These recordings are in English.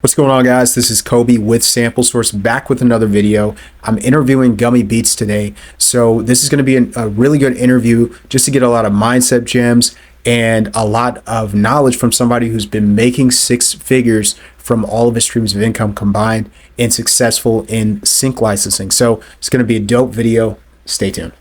What's going on, guys? This is Kobe with Sample Source, back with another video. I'm interviewing Gummy Beatz today. So this is going to be a really good interview just to get a lot of mindset gems and a lot of knowledge from somebody who's been making six figures from all of his streams of income combined and successful in sync licensing. So it's going to be a dope video. Stay tuned.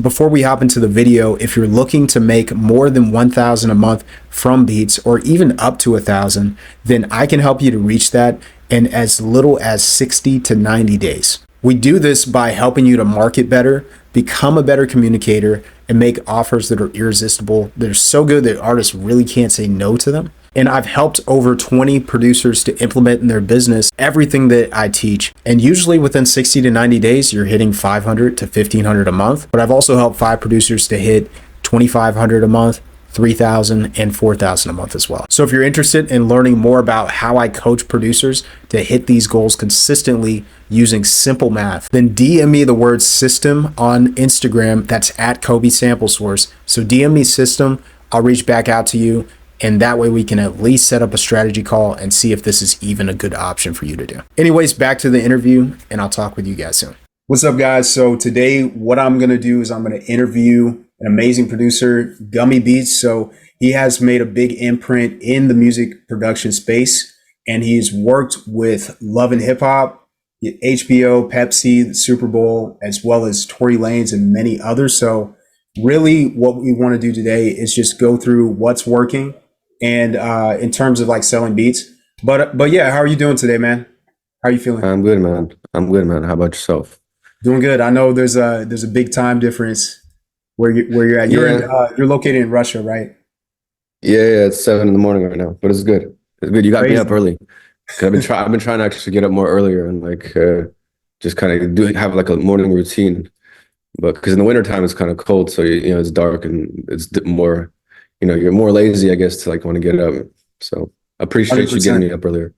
Before we hop into the video, if you're looking to make more than 1,000 a month from Beats or even up to 1,000, then I can help you to reach that in as little as 60 to 90 days. We do this by helping you to market better, become a better communicator, and make offers that are irresistible, that are so good that artists really can't say no to them. And I've helped over 20 producers to implement in their business everything that I teach. And usually within 60 to 90 days, you're hitting 500 to 1,500 a month. But I've also helped 5 producers to hit 2,500 a month, 3,000 and 4,000 a month as well. So if you're interested in learning more about how I coach producers to hit these goals consistently using simple math, then DM me the word system on Instagram. That's at Kobe Sample Source. So DM me system, I'll reach back out to you. And that way we can at least set up a strategy call and see if this is even a good option for you to do. Anyways, back to the interview, and I'll talk with you guys soon. What's up, guys? So today what I'm going to do is I'm going to interview an amazing producer, Gummy Beatz. So he has made a big imprint in the music production space, and he's worked with Love and Hip Hop, HBO, Pepsi, the Super Bowl, as well as Tory Lanez and many others. So really what we want to do today is just go through what's working and in terms of like selling beats. But yeah, how are you doing today, man? How are you feeling? I'm good, man. I'm good, man. How about yourself? Doing good. I know there's a big time difference where you're at. You're located in Russia, right? Yeah, it's 7 in the morning right now, but it's good. It's good. You got Crazy. me up early. 'Cause I've been trying to actually get up more earlier and like just kind of have like a morning routine. But because in the wintertime it's kind of cold, so you know it's dark and it's more, you know, you're more lazy, I guess, to like want to get up. So I appreciate 100%. you getting me up earlier.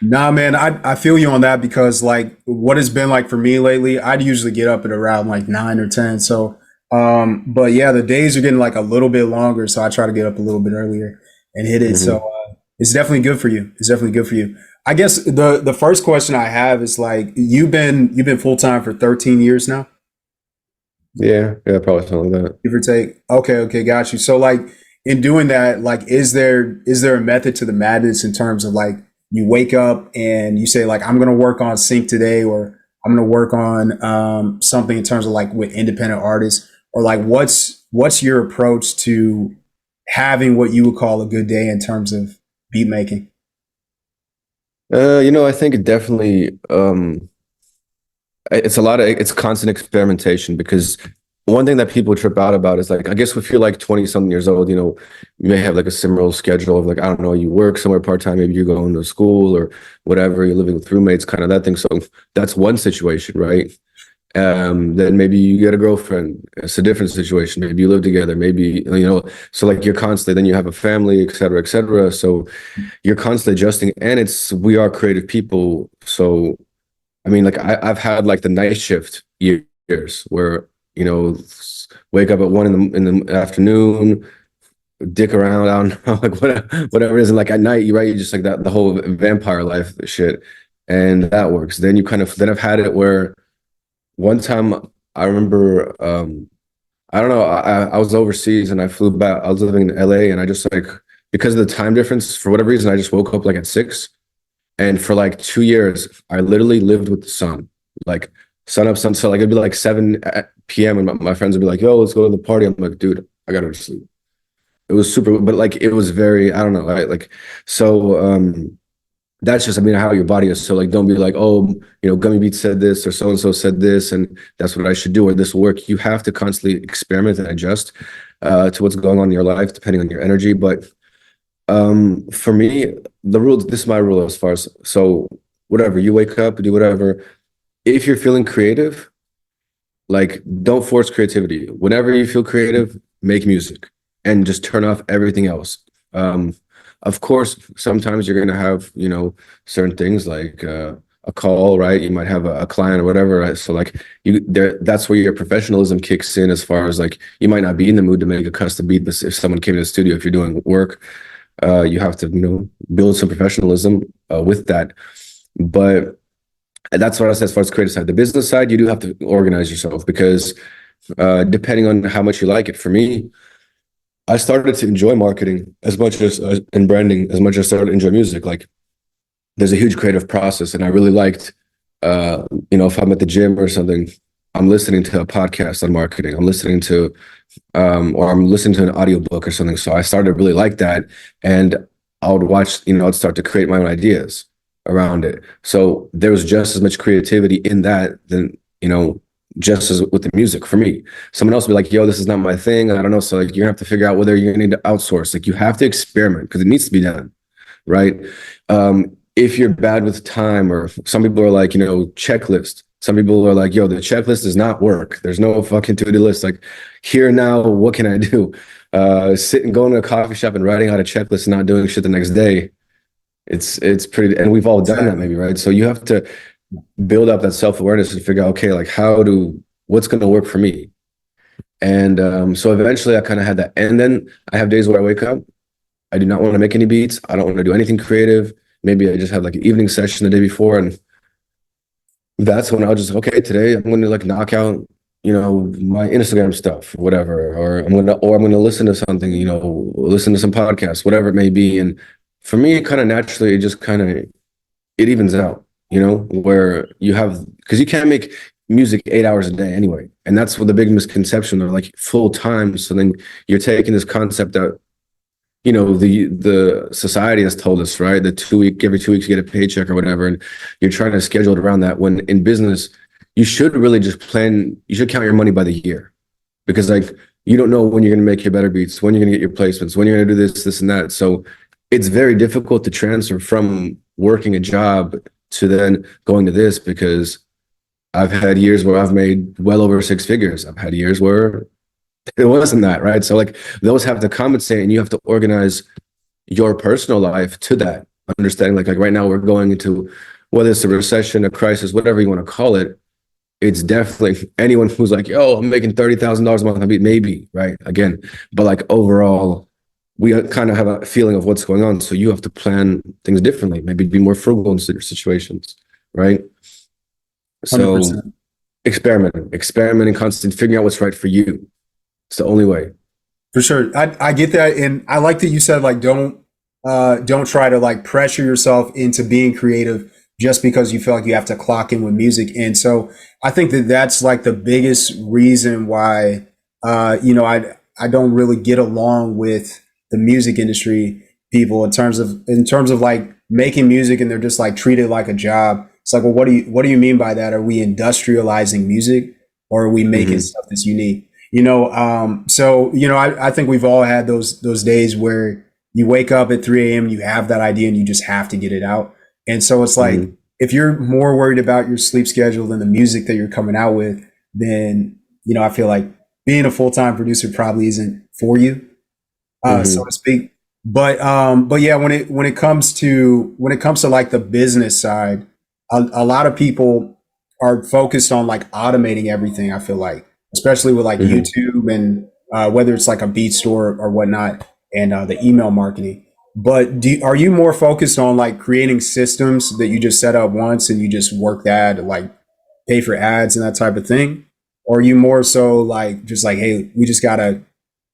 Nah, man, I feel you on that because like what it's been like for me lately, I'd usually get up at around like 9 or 10. So, but yeah, the days are getting like a little bit longer. So I try to get up a little bit earlier and hit it. So it's definitely good for you. It's definitely good for you. I guess the first question I have is like, you've been full-time for 13 years now? Yeah, probably something like that. Give or take. Okay, got you. So like in doing that, like is there a method to the madness in terms of like you wake up and you say like I'm gonna work on sync today, or I'm gonna work on something in terms of like with independent artists, or like what's your approach to having what you would call a good day in terms of beat making? I think it definitely it's constant experimentation, because one thing that people trip out about is like, I guess if you're like 20 something years old, you know, you may have like a similar schedule of like, I don't know, you work somewhere part-time, maybe you're going to school or whatever, you're living with roommates, kind of that thing. So that's one situation, right? Then maybe you get a girlfriend, it's a different situation. Maybe you live together, maybe, you know, so like you're constantly, then you have a family, et cetera, et cetera. So you're constantly adjusting, and we are creative people. So I mean, like I've had like the night shift years where, you know, wake up at 1 in the afternoon, dick around, I don't know, like whatever it is. And like at night, you right, you just like that, the whole vampire life shit. And that works. Then then I've had it where one time I remember, I don't know, I was overseas and I flew back, I was living in LA, and I just like, because of the time difference, for whatever reason, I just woke up like at 6. And for like 2 years, I literally lived with the sun, like sun up, sun. So like it'd be like 7 p.m. and my friends would be like, "Yo, let's go to the party." I'm like, "Dude, I gotta go to sleep." It was super, but like it was very, I don't know, like so. That's just, I mean, how your body is. So like, don't be like, "Oh, you know, Gummy Beatz said this or so and so said this, and that's what I should do or this will work." You have to constantly experiment and adjust to what's going on in your life, depending on your energy, but. For me, this is my rule as far as, so whatever, you wake up, do whatever. If you're feeling creative, like don't force creativity. Whenever you feel creative, make music and just turn off everything else. Of course, sometimes you're going to have, you know, certain things like a call, right? You might have a client or whatever, right? So like that's where your professionalism kicks in, as far as like, you might not be in the mood to make a custom beat, but if someone came to the studio, if you're doing work, you have to, build some professionalism with that. But that's what I said as far as creative side. The business side, you do have to organize yourself, because depending on how much you like it. For me, I started to enjoy marketing as much as and branding as much as I started to enjoy music. Like, there's a huge creative process, and I really liked, if I'm at the gym or something, I'm listening to a podcast on marketing. I'm listening to, or I'm listening to an audiobook or something. So I started to really like that, and I would watch, I'd start to create my own ideas around it. So there was just as much creativity in that than, just as with the music for me. Someone else would be like, yo, this is not my thing. I don't know. So like, you're gonna have to figure out whether you're gonna need to outsource. Like, you have to experiment, because it needs to be done, right? If you're bad with time, or some people are like, checklist. Some people are like, yo, the checklist does not work. There's no fucking to-do list. Like, here now, what can I do? Sitting, going to a coffee shop and writing out a checklist and not doing shit the next day. It's pretty, and we've all done that maybe, right? So you have to build up that self-awareness and figure out, okay, like, what's going to work for me? And so eventually I kind of had that. And then I have days where I wake up, I do not want to make any beats. I don't want to do anything creative. Maybe I just have like an evening session the day before, and that's when I'll just, okay, today I'm going to like knock out, my Instagram stuff, whatever, or I'm going to listen to something, listen to some podcasts, whatever it may be. And for me, kind of naturally, it evens out, where you have, because you can't make music 8 hours a day anyway. And that's what the big misconception, they're like full time. So then you're taking this concept that, the society has told us, right? Every 2 weeks you get a paycheck or whatever. And you're trying to schedule it around that, when in business, you should really just you should count your money by the year, because like, you don't know when you're going to make your better beats, when you're going to get your placements, when you're going to do this and that. So it's very difficult to transfer from working a job to then going to this, because I've had years where I've made well over 6 figures. I've had years where it wasn't that, right? So like, those have to compensate, and you have to organize your personal life to that understanding. Like right now we're going into, whether it's a recession, a crisis, whatever you want to call it, it's definitely anyone who's like, yo, I'm making $30,000 a month. I mean, maybe, right? Again, but like overall, we kind of have a feeling of what's going on. So you have to plan things differently, maybe be more frugal in certain situations, right? So 100%. experimenting, constantly figuring out what's right for you. It's the only way. For sure. I get that. And I like that you said, like, don't try to like pressure yourself into being creative just because you feel like you have to clock in with music. And so I think that that's like the biggest reason why, I don't really get along with the music industry people in terms of like making music, and they're just like treated like a job. It's like, well, what do you mean by that? Are we industrializing music, or are we making stuff that's unique? I think we've all had those days where you wake up at 3 a.m. and you have that idea and you just have to get it out. And so it's like, if you're more worried about your sleep schedule than the music that you're coming out with, then, I feel like being a full-time producer probably isn't for you, so to speak. But yeah, when it comes to like the business side, a lot of people are focused on like automating everything. I feel like, especially with like YouTube and whether it's like a beat store or whatnot, and the email marketing. But are you more focused on like creating systems that you just set up once and you just work that, like pay for ads and that type of thing? Or are you more so like, just like, hey, we just got to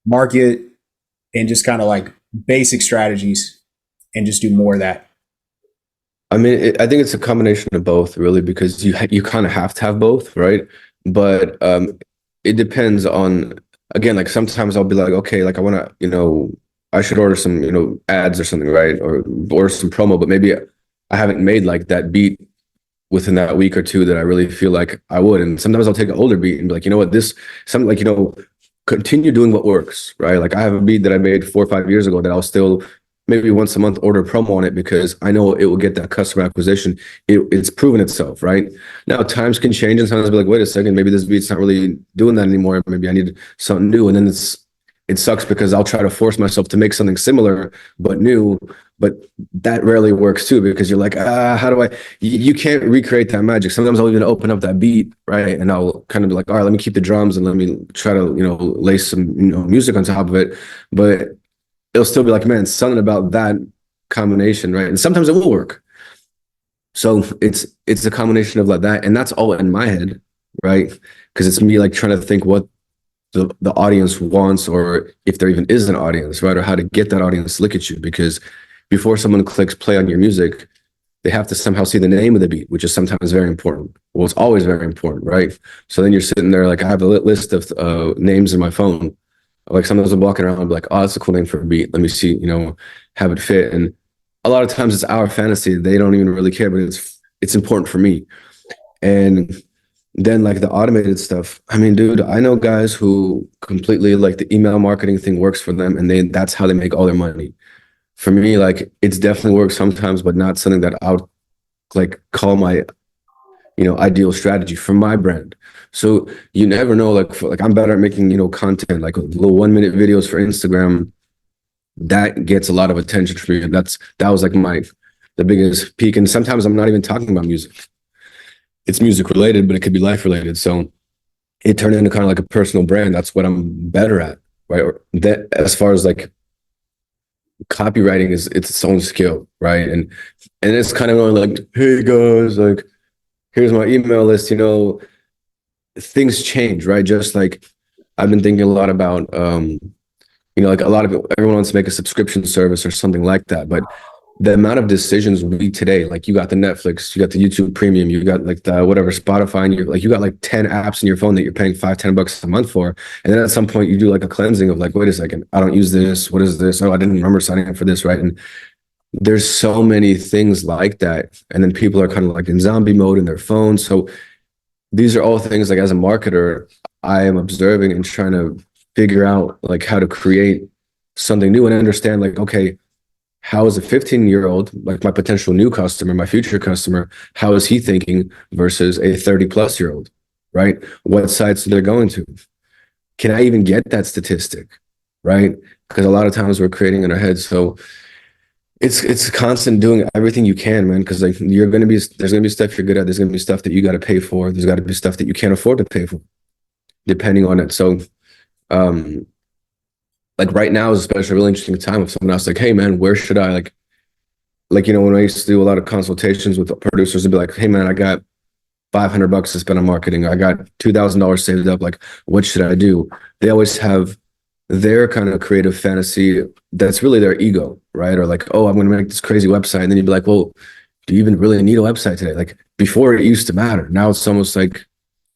market and just kind of like basic strategies and just do more of that? I mean, I think it's a combination of both, really, because you kind of have to have both, right? But it depends on, again, like sometimes I'll be like, okay, like I want to, I should order some, ads or something, right? Or some promo, but maybe I haven't made like that beat within that week or two that I really feel like I would. And sometimes I'll take an older beat and be like, you know what, something like, continue doing what works, right? Like I have a beat that I made 4 or 5 years ago that I'll still maybe once a month order a promo on it, because I know it will get that customer acquisition. It's proven itself, right? Now times can change, and sometimes I'll be like, wait a second, maybe this beat's not really doing that anymore. Maybe I need something new. And then it sucks because I'll try to force myself to make something similar but new, but that rarely works too, because you're like, how do I, you can't recreate that magic. Sometimes I'll even open up that beat, right? And I'll kind of be like, all right, let me keep the drums and let me try to, lay some, music on top of it. But it'll still be like, man, something about that combination, right? And sometimes it will work. So it's a combination of like that. And that's all in my head, right? Because it's me like trying to think what the audience wants, or if there even is an audience, right? Or how to get that audience to look at you. Because before someone clicks play on your music, they have to somehow see the name of the beat, which is sometimes very important. Well, it's always very important, right? So then you're sitting there, like I have a list of names in my phone. Like sometimes I'm walking around, I'm like, oh, that's a cool name for a beat. Let me see, have it fit. And a lot of times it's our fantasy. They don't even really care, but it's important for me. And then like the automated stuff. I mean, dude, I know guys who completely like the email marketing thing works for them, and that's how they make all their money. For me, like it's definitely works sometimes, but not something that I would like call my, ideal strategy for my brand. So you never know, like I'm better at making, content, like little 1 minute videos for Instagram. That gets a lot of attention for me. That was like the biggest peak. And sometimes I'm not even talking about music. It's music related, but it could be life related. So it turned into kind of like a personal brand. That's what I'm better at, right? Or that, as far as like copywriting it's its own skill, right? And it's kind of going like, hey guys, like here's my email list. Things change, right? Just like I've been thinking a lot about, like a lot of everyone wants to make a subscription service or something like that, but the amount of decisions we today, like you got the Netflix, you got the YouTube Premium, you got like the whatever Spotify, and you got like 10 apps in your phone that you're paying $5-10 a month for. And then at some point you do like a cleansing of like, wait a second, I don't use this. What is this? Oh, I didn't remember signing up for this, right? And there's so many things like that. And then people are kind of like in zombie mode in their phones. So these are all things like as a marketer, I am observing and trying to figure out like how to create something new and understand like, okay, how is a 15-year-old, like my potential new customer, my future customer, how is he thinking versus a 30-plus-year-old, right? What sites they're going to? Can I even get that statistic, right? Because a lot of times we're creating in our heads. So it's constant doing everything you can, man, because like there's gonna be stuff you're good at, there's gonna be stuff that you got to pay for, there's got to be stuff that you can't afford to pay for, depending on it. So like right now is especially a really interesting time with someone else like, hey man, where should I like, when I used to do a lot of consultations with the producers, they'd be like, hey man, I got $500 to spend on marketing. I got $2,000 saved up. Like, what should I do? They always have their kind of creative fantasy. That's really their ego, right? Or like, oh, I'm going to make this crazy website. And then you'd be like, well, do you even really need a website today? Like before it used to matter. Now it's almost like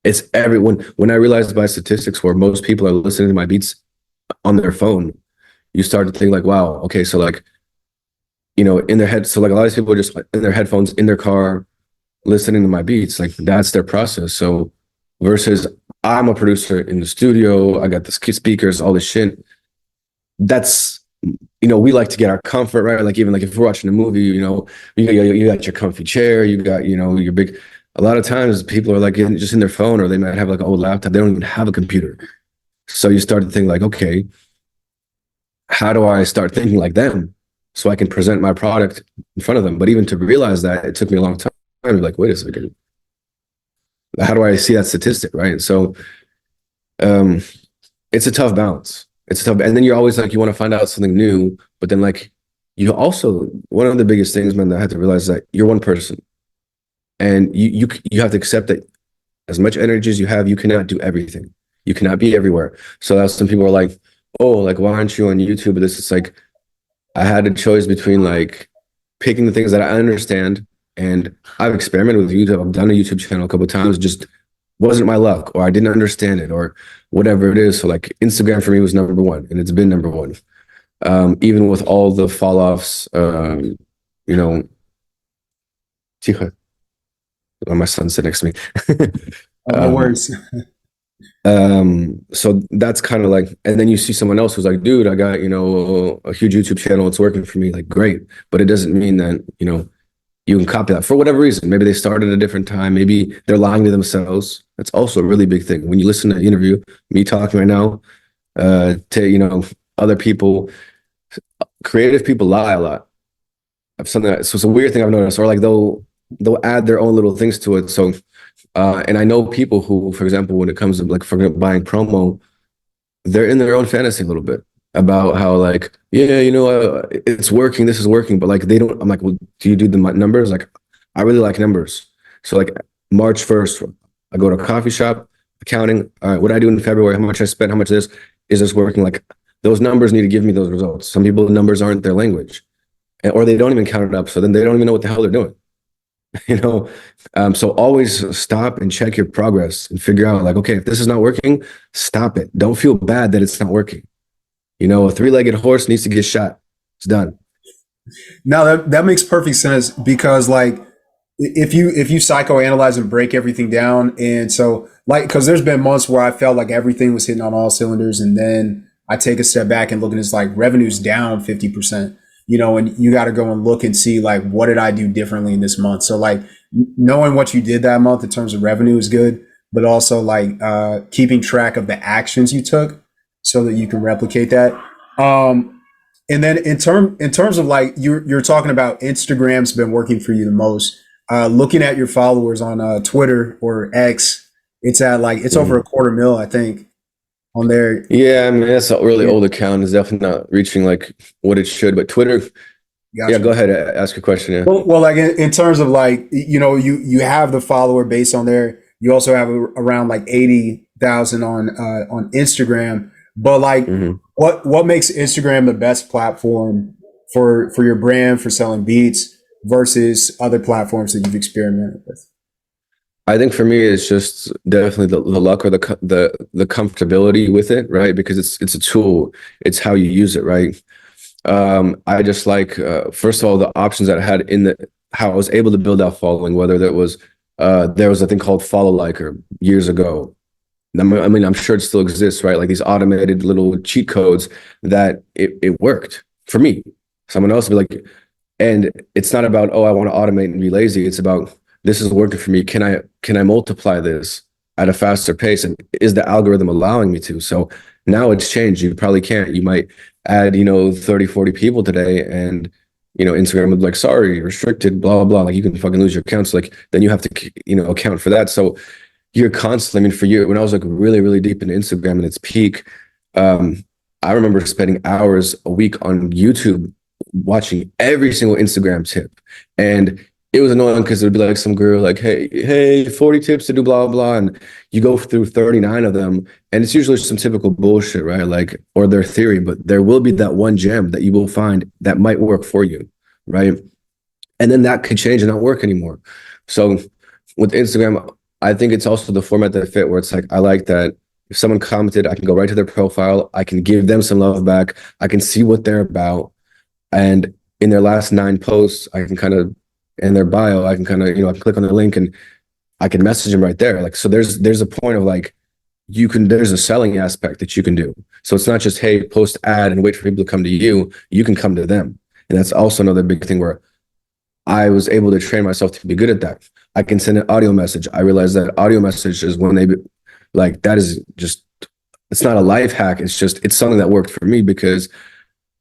it's everyone. When I realized by statistics where most people are listening to my beats on their phone, you start to think like, wow, okay, so like, in their head. So like a lot of people are just in their headphones in their car, listening to my beats. Like that's their process. So versus I'm a producer in the studio, I got the speakers, all this shit. That's, we like to get our comfort, right? Like even like if we're watching a movie, you got your comfy chair, you got, your big, a lot of times people are like just in their phone, or they might have like an old laptop. They don't even have a computer. So you start to think like, okay, how do I start thinking like them so I can present my product in front of them? But even to realize that, it took me a long time. I'm like, wait a second, how do I see that statistic, right? So it's a tough balance. And then you're always like, you want to find out something new, but then like you also, one of the biggest things, man, that I had to realize is that you're one person, and you have to accept that as much energy as you have, you cannot do everything. You cannot be everywhere. So that's some people are like, oh, like why aren't you on YouTube? But this is like, I had a choice between like picking the things that I understand, and I've experimented with YouTube. I've done a YouTube channel a couple of times, just wasn't my luck, or I didn't understand it, or whatever it is. So like Instagram for me was number one, and it's been number one. Even with all the fall offs, my son sitting next to me. No worries. So that's kind of like, and then you see someone else who's like, dude, I got, a huge YouTube channel. It's working for me. Like, great. But it doesn't mean that, you can copy that for whatever reason. Maybe they started at a different time. Maybe they're lying to themselves. That's also a really big thing. When you listen to the interview, me talking right now, to, other people, creative people lie a lot. So it's a weird thing I've noticed, or like they'll add their own little things to it. So, and I know people who, for example, when it comes to like for buying promo, they're in their own fantasy a little bit about how like, yeah, it's working, this is working, but like they don't. I'm like, well, do you do the numbers? Like, I really like numbers. So like March 1st, I go to a coffee shop, accounting. All right, what I do in February, how much I spent, how much this is this working? Like those numbers need to give me those results. Some people, the numbers aren't their language, or they don't even count it up. So then they don't even know what the hell they're doing. you know so always stop and check your progress and figure out like, okay, if this is not working, stop it. Don't feel bad that it's not working. A three-legged horse needs to get shot. It's done. Now that makes perfect sense because like if you psychoanalyze and break everything down, and so like because there's been months where I felt like everything was hitting on all cylinders, and then I take a step back and look, and it's like revenue's down 50%. And you got to go and look and see like what did I do differently in this month. So like knowing what you did that month in terms of revenue is good, but also like keeping track of the actions you took so that you can replicate that. And then in terms of like you're talking about Instagram's been working for you the most. Looking at your followers on Twitter or X, it's at like it's over 250,000, I think, on there. Yeah, I mean, that's a really old account. It's definitely not reaching like what it should, but Twitter. Gotcha. Yeah, go ahead, ask your question. Yeah. Well, like in terms of like you have the follower base on there. You also have around like 80,000 on Instagram. But like, what makes Instagram the best platform for your brand for selling beats versus other platforms that you've experimented with? I think for me, it's just definitely the luck or the comfortability with it, right? Because it's a tool. It's how you use it, right? I just like first of all the options that I had how I was able to build that following. Whether that was there was a thing called Follow Liker years ago. I mean, I'm sure it still exists, right? Like these automated little cheat codes that it worked for me. Someone else would be like, and it's not about, oh, I want to automate and be lazy. It's about, this is working for me. Can I multiply this at a faster pace? And is the algorithm allowing me to? So now it's changed. You probably can't. You might add, 30, 40 people today, and Instagram would be like, sorry, restricted, blah, blah, blah. Like you can fucking lose your accounts. Like then you have to, account for that. So you're constantly, I mean, for you, when I was like really, really deep into Instagram in its peak, I remember spending hours a week on YouTube watching every single Instagram tip. And it was annoying because it would be like some girl like, hey, 40 tips to do blah, blah. And you go through 39 of them. And it's usually some typical bullshit, right? Like, or their theory, but there will be that one gem that you will find that might work for you, right? And then that could change and not work anymore. So with Instagram, I think it's also the format that fit, where it's like, I like that if someone commented, I can go right to their profile. I can give them some love back. I can see what they're about. And in their last 9 posts, I can kind of, in their bio, I can kind of, I can click on the link and I can message them right there. Like, so there's a point of like, there's a selling aspect that you can do. So it's not just, hey, post ad and wait for people to come to you. You can come to them. And that's also another big thing where I was able to train myself to be good at that. I can send an audio message. I realized that audio message is when like, that is just, it's not a life hack. It's something that worked for me because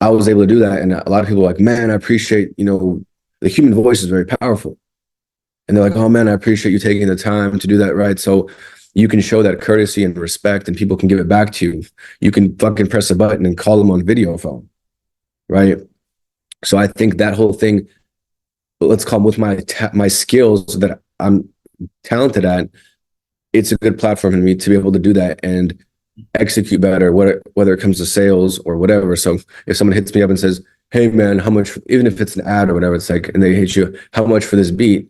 I was able to do that. And a lot of people are like, man, I appreciate, the human voice is very powerful. And they're like, oh man, I appreciate you taking the time to do that. Right. So you can show that courtesy and respect and people can give it back to you. You can fucking press a button and call them on video phone. Right. So I think that whole thing, let's call them with my skills that I'm talented at, it's a good platform for me to be able to do that and execute better, whether it comes to sales or whatever. So if someone hits me up and says, hey man, how much, even if it's an ad or whatever, it's like, and they hit you, how much for this beat?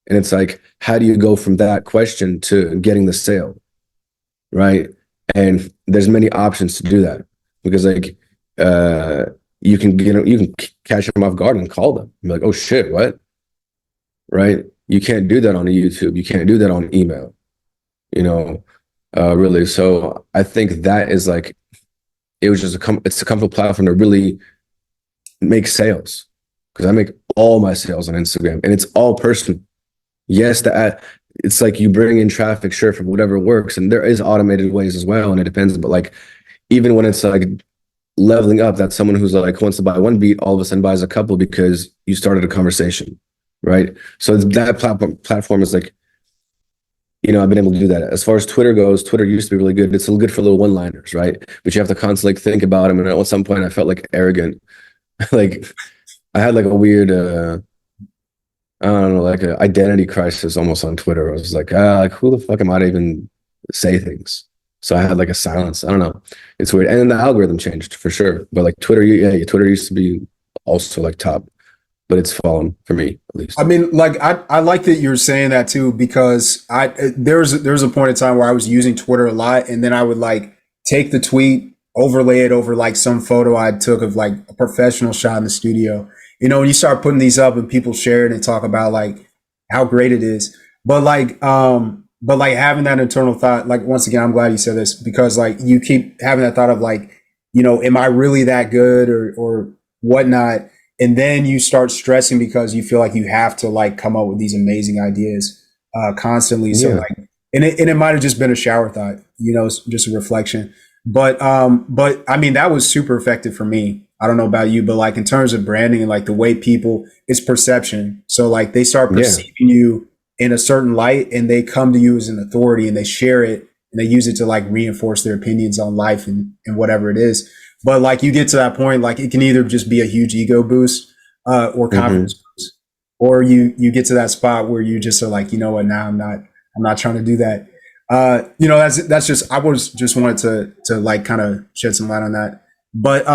And it's like, how do you go from that question to getting the sale? Right. And there's many options to do that because like, you can catch them off guard and call them. Be like, oh shit, what? Right. You can't do that on a YouTube. You can't do that on email, really. So I think that is like, it was just it's a comfortable platform to really make sales, because I make all my sales on Instagram and it's all personal. Yes, it's like you bring in traffic, sure, for whatever works, and there is automated ways as well, and it depends. But like, even when it's like leveling up that someone who's like wants to buy one beat all of a sudden buys a couple because you started a conversation, right? So that platform is like, I've been able to do that. As far as Twitter goes, Twitter used to be really good. It's good for little one-liners, right? But you have to constantly think about them. And at some point, I felt like arrogant. Like I had like a weird, I don't know, like an identity crisis almost on Twitter. I was like who the fuck am I to even say things? So I had like a silence. I don't know. It's weird. And then the algorithm changed for sure. But like Twitter, yeah, Twitter used to be also like top, but it's fallen for me at least. I mean, like I like that you're saying that too, because there's a point in time where I was using Twitter a lot, and then I would like take the tweet, overlay it over like some photo I took of like a professional shot in the studio. When you start putting these up and people share it and talk about like how great it is, but like having that internal thought, like once again, I'm glad you said this, because like you keep having that thought of like, am I really that good or whatnot? And then you start stressing because you feel like you have to like come up with these amazing ideas constantly. So like, and it might have just been a shower thought, it's just a reflection. But I mean, that was super effective for me. I don't know about you, but like in terms of branding and like the way people, it's perception. So like they start perceiving you in a certain light, and they come to you as an authority, and they share it, and they use it to like reinforce their opinions on life and whatever it is. But like you get to that point, like it can either just be a huge ego boost or confidence boost, or you get to that spot where you just are like, you know what, now I'm not trying to do that. That's just, I was just wanted to like kind of shed some light on that. But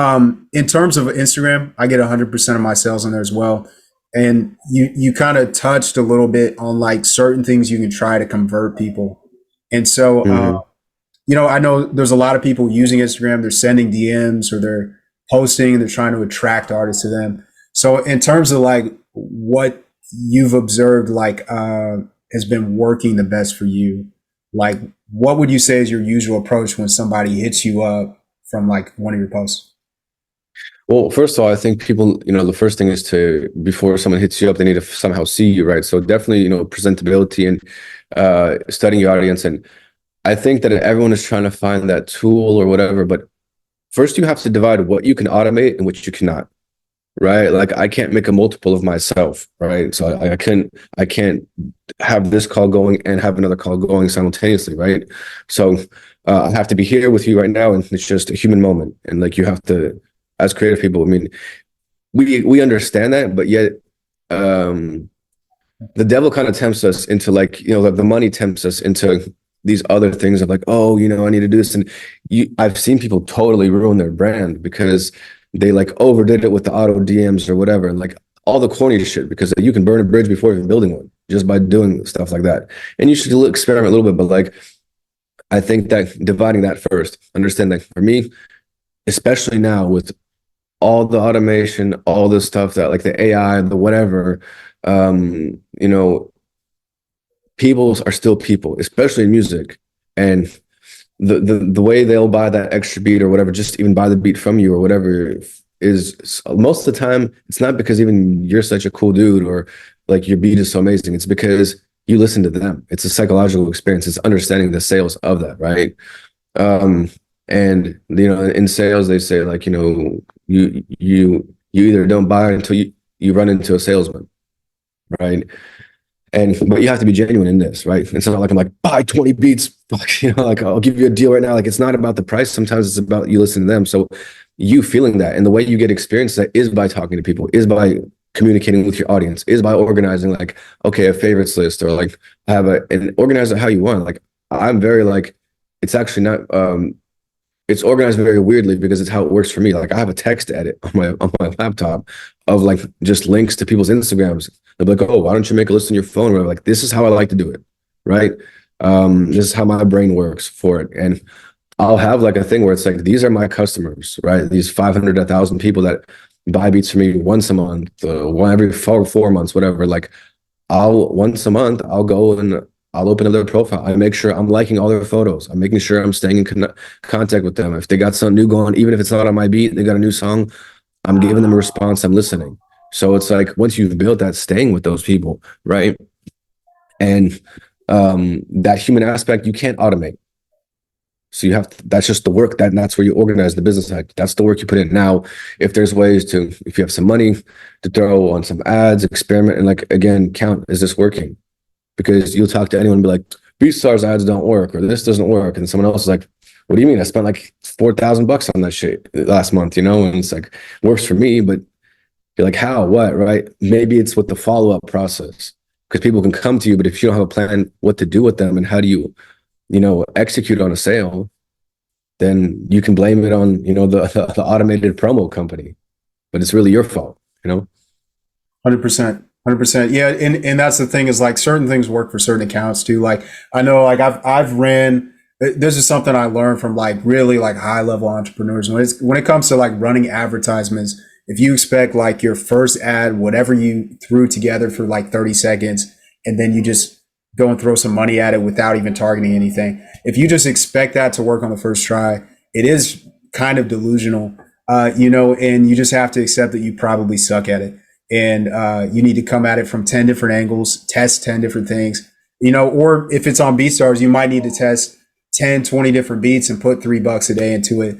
in terms of Instagram, I get 100% of my sales on there as well. And you kind of touched a little bit on like certain things you can try to convert people. And so, I know there's a lot of people using Instagram. They're sending DMs or they're posting and they're trying to attract artists to them. So in terms of like what you've observed, like has been working the best for you, like what would you say is your usual approach when somebody hits you up from like one of your posts? Well, first of all, I think people, the first thing is before someone hits you up, they need to somehow see you, right? So definitely, presentability and studying your audience. And I think that everyone is trying to find that tool or whatever, but first you have to divide what you can automate and what you cannot, right? Like I can't make a multiple of myself, right? So I can't have this call going and have another call going simultaneously, right? So I have to be here with you right now, and it's just a human moment. And like you have to, as creative people, I mean, we understand that, but yet the devil kind of tempts us into like, the money tempts us into these other things of like, oh, I need to do this. And I've seen people totally ruin their brand because they like overdid it with the auto DMs or whatever, and like all the corny shit, because you can burn a bridge before even building one just by doing stuff like that. And you should experiment a little bit, but like, I think that dividing that first, understand that for me, especially now with all the automation, all the stuff that like the AI, the whatever, people are still people, especially in music. And the way they'll buy that extra beat or whatever, just even buy the beat from you or whatever, is most of the time, it's not because even you're such a cool dude or like your beat is so amazing. It's because you listen to them. It's a psychological experience. It's understanding the sales of that, right? And in sales, they say like, you either don't buy it until you run into a salesman, right? But you have to be genuine in this, right? It's not like I'm like, buy 20 beats, like I'll give you a deal right now. Like it's not about the price. Sometimes it's about you listening to them. So you feeling that, and the way you get experience that is by talking to people, is by communicating with your audience, is by organizing like, okay, a favorites list, or like and organize it how you want. Like I'm very like, it's actually not, it's organized very weirdly because it's how it works for me. Like I have a text edit on my laptop of like just links to people's Instagrams. They'll be like, oh, why don't you make a list on your phone? Or like, this is how I like to do it, right? This is how my brain works for it. And I'll have like a thing where it's like, these are my customers, right? These 500, 1,000 people that buy beats from me once a month, one every 4 months, whatever. Like once a month, I'll go and I'll open up their profile. I make sure I'm liking all their photos. I'm making sure I'm staying in contact with them. If they got something new going, even if it's not on my beat, they got a new song, I'm giving them a response. I'm listening. So it's like, once you've built that, staying with those people, right? And that human aspect, you can't automate. So you have to, that's just the work that's where you organize the business side. That's the work you put in. Now, if there's ways to, if you have some money to throw on some ads, experiment, and like, again, count, is this working? Because you'll talk to anyone and be like, BeatStars ads don't work, or this doesn't work. And someone else is like, what do you mean? I spent like $4,000 on that shit last month, And it's like, works for me, but you're like, how, what, right? Maybe it's with the follow-up process, because people can come to you, but if you don't have a plan what to do with them and how do you, execute on a sale, then you can blame it on, the automated promo company, but it's really your fault. 100%. 100%. Yeah. And that's the thing, is like certain things work for certain accounts too. Like I know, like I've ran, this is something I learned from like really like high level entrepreneurs. When it comes to like running advertisements, if you expect like your first ad, whatever you threw together for like 30 seconds, and then you just go and throw some money at it without even targeting anything, if you just expect that to work on the first try, it is kind of delusional, and you just have to accept that you probably suck at it. And you need to come at it from 10 different angles, test 10 different things, or if it's on BeatStars, you might need to test 10, 20 different beats and put $3 a day into it.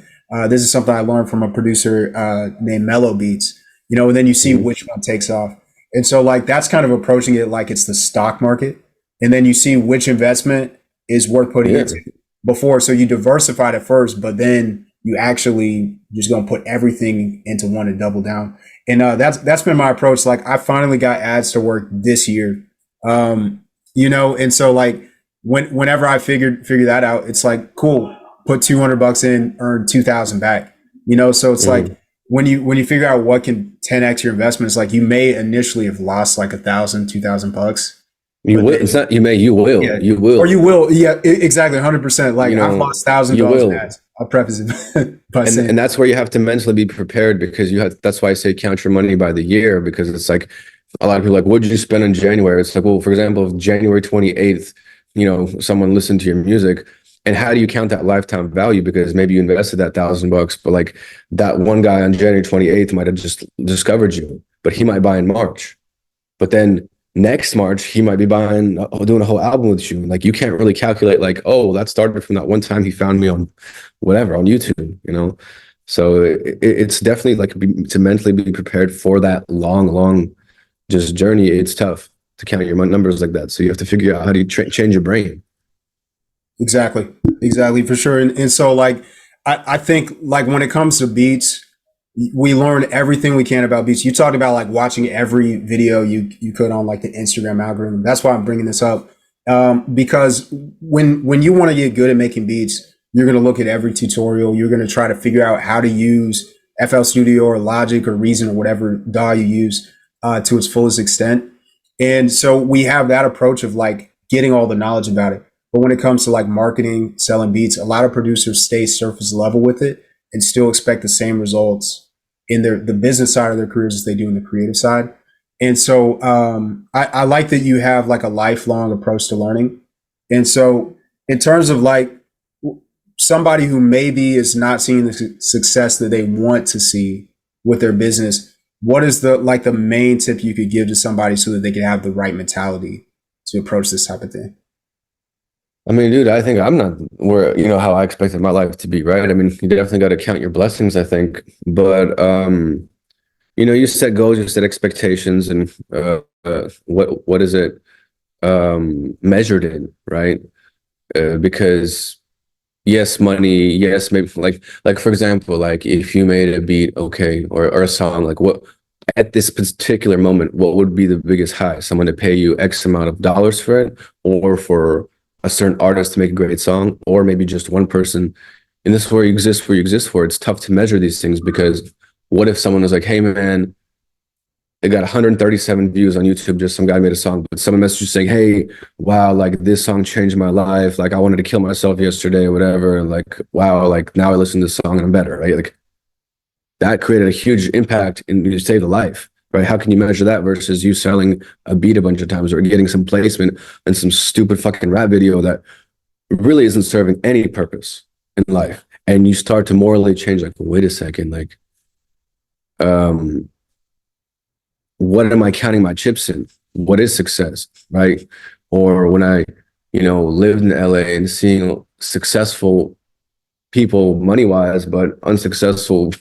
This is something I learned from a producer named Mellow Beats, and then you see which one takes off. And so like, that's kind of approaching it like it's the stock market. And then you see which investment is worth putting into before. So you diversified at first, but then you actually just going to put everything into one and double down. And that's been my approach. Like I finally got ads to work this year, and so like whenever I figure that out, it's like, cool, put $200 in, earn 2,000 back, so it's like when you figure out what can 10x your investments, like you may initially have lost like $1,000, $2,000. You will. It's not you may. You will. Yeah. You will. Or you will. Yeah, exactly. 100%. Like I've lost $1,000 in ads. I'll preface it by saying, and that's where you have to mentally be prepared, because that's why I say count your money by the year, because it's like a lot of people are like, what did you spend in January? It's like, well, for example, if January 28th, someone listened to your music, and how do you count that lifetime value? Because maybe you invested that $1,000, but like that one guy on January 28th might have just discovered you, but he might buy in March, but then next March, he might be doing a whole album with you. Like you can't really calculate like, oh, that started from that one time he found me on whatever, on YouTube, So it's definitely like to mentally be prepared for that long just journey. It's tough to count your numbers like that. So you have to figure out how do you change your brain. Exactly, for sure. And so like, I think like when it comes to beats, we learn everything we can about beats. You talked about like watching every video you could on like the Instagram algorithm. That's why I'm bringing this up. Because when you want to get good at making beats, you're going to look at every tutorial. You're going to try to figure out how to use FL Studio or Logic or Reason or whatever DAW you use to its fullest extent. And so we have that approach of like getting all the knowledge about it. But when it comes to like marketing, selling beats, a lot of producers stay surface level with it and still expect the same results in the business side of their careers as they do in the creative side. And so I like that you have like a lifelong approach to learning. And so in terms of like somebody who maybe is not seeing the success that they want to see with their business, what is the main tip you could give to somebody so that they can have the right mentality to approach this type of thing? I mean, dude, I think I'm not where, how I expected my life to be, right? I mean, you definitely got to count your blessings, I think. But, you set goals, you set expectations, and what is it measured in, right? Because yes, money, yes, maybe like for example, like if you made a beat, okay, or a song, like what at this particular moment, what would be the biggest high? Someone to pay you X amount of dollars for it, or for a certain artist to make a great song, or maybe just one person. And this is where you exist for. It's tough to measure these things, because what if someone was like, hey man, it got 137 views on YouTube, just some guy made a song, but someone messaged you saying, hey, wow, like this song changed my life. Like I wanted to kill myself yesterday or whatever. And like, wow, like now I listen to this song and I'm better, right? Like that created a huge impact and you saved a life. Right? How can you measure that versus you selling a beat a bunch of times or getting some placement in some stupid fucking rap video that really isn't serving any purpose in life? And you start to morally change, like, wait a second, like, what am I counting my chips in? What is success, right? Or when I, lived in LA and seeing successful people money wise, but unsuccessful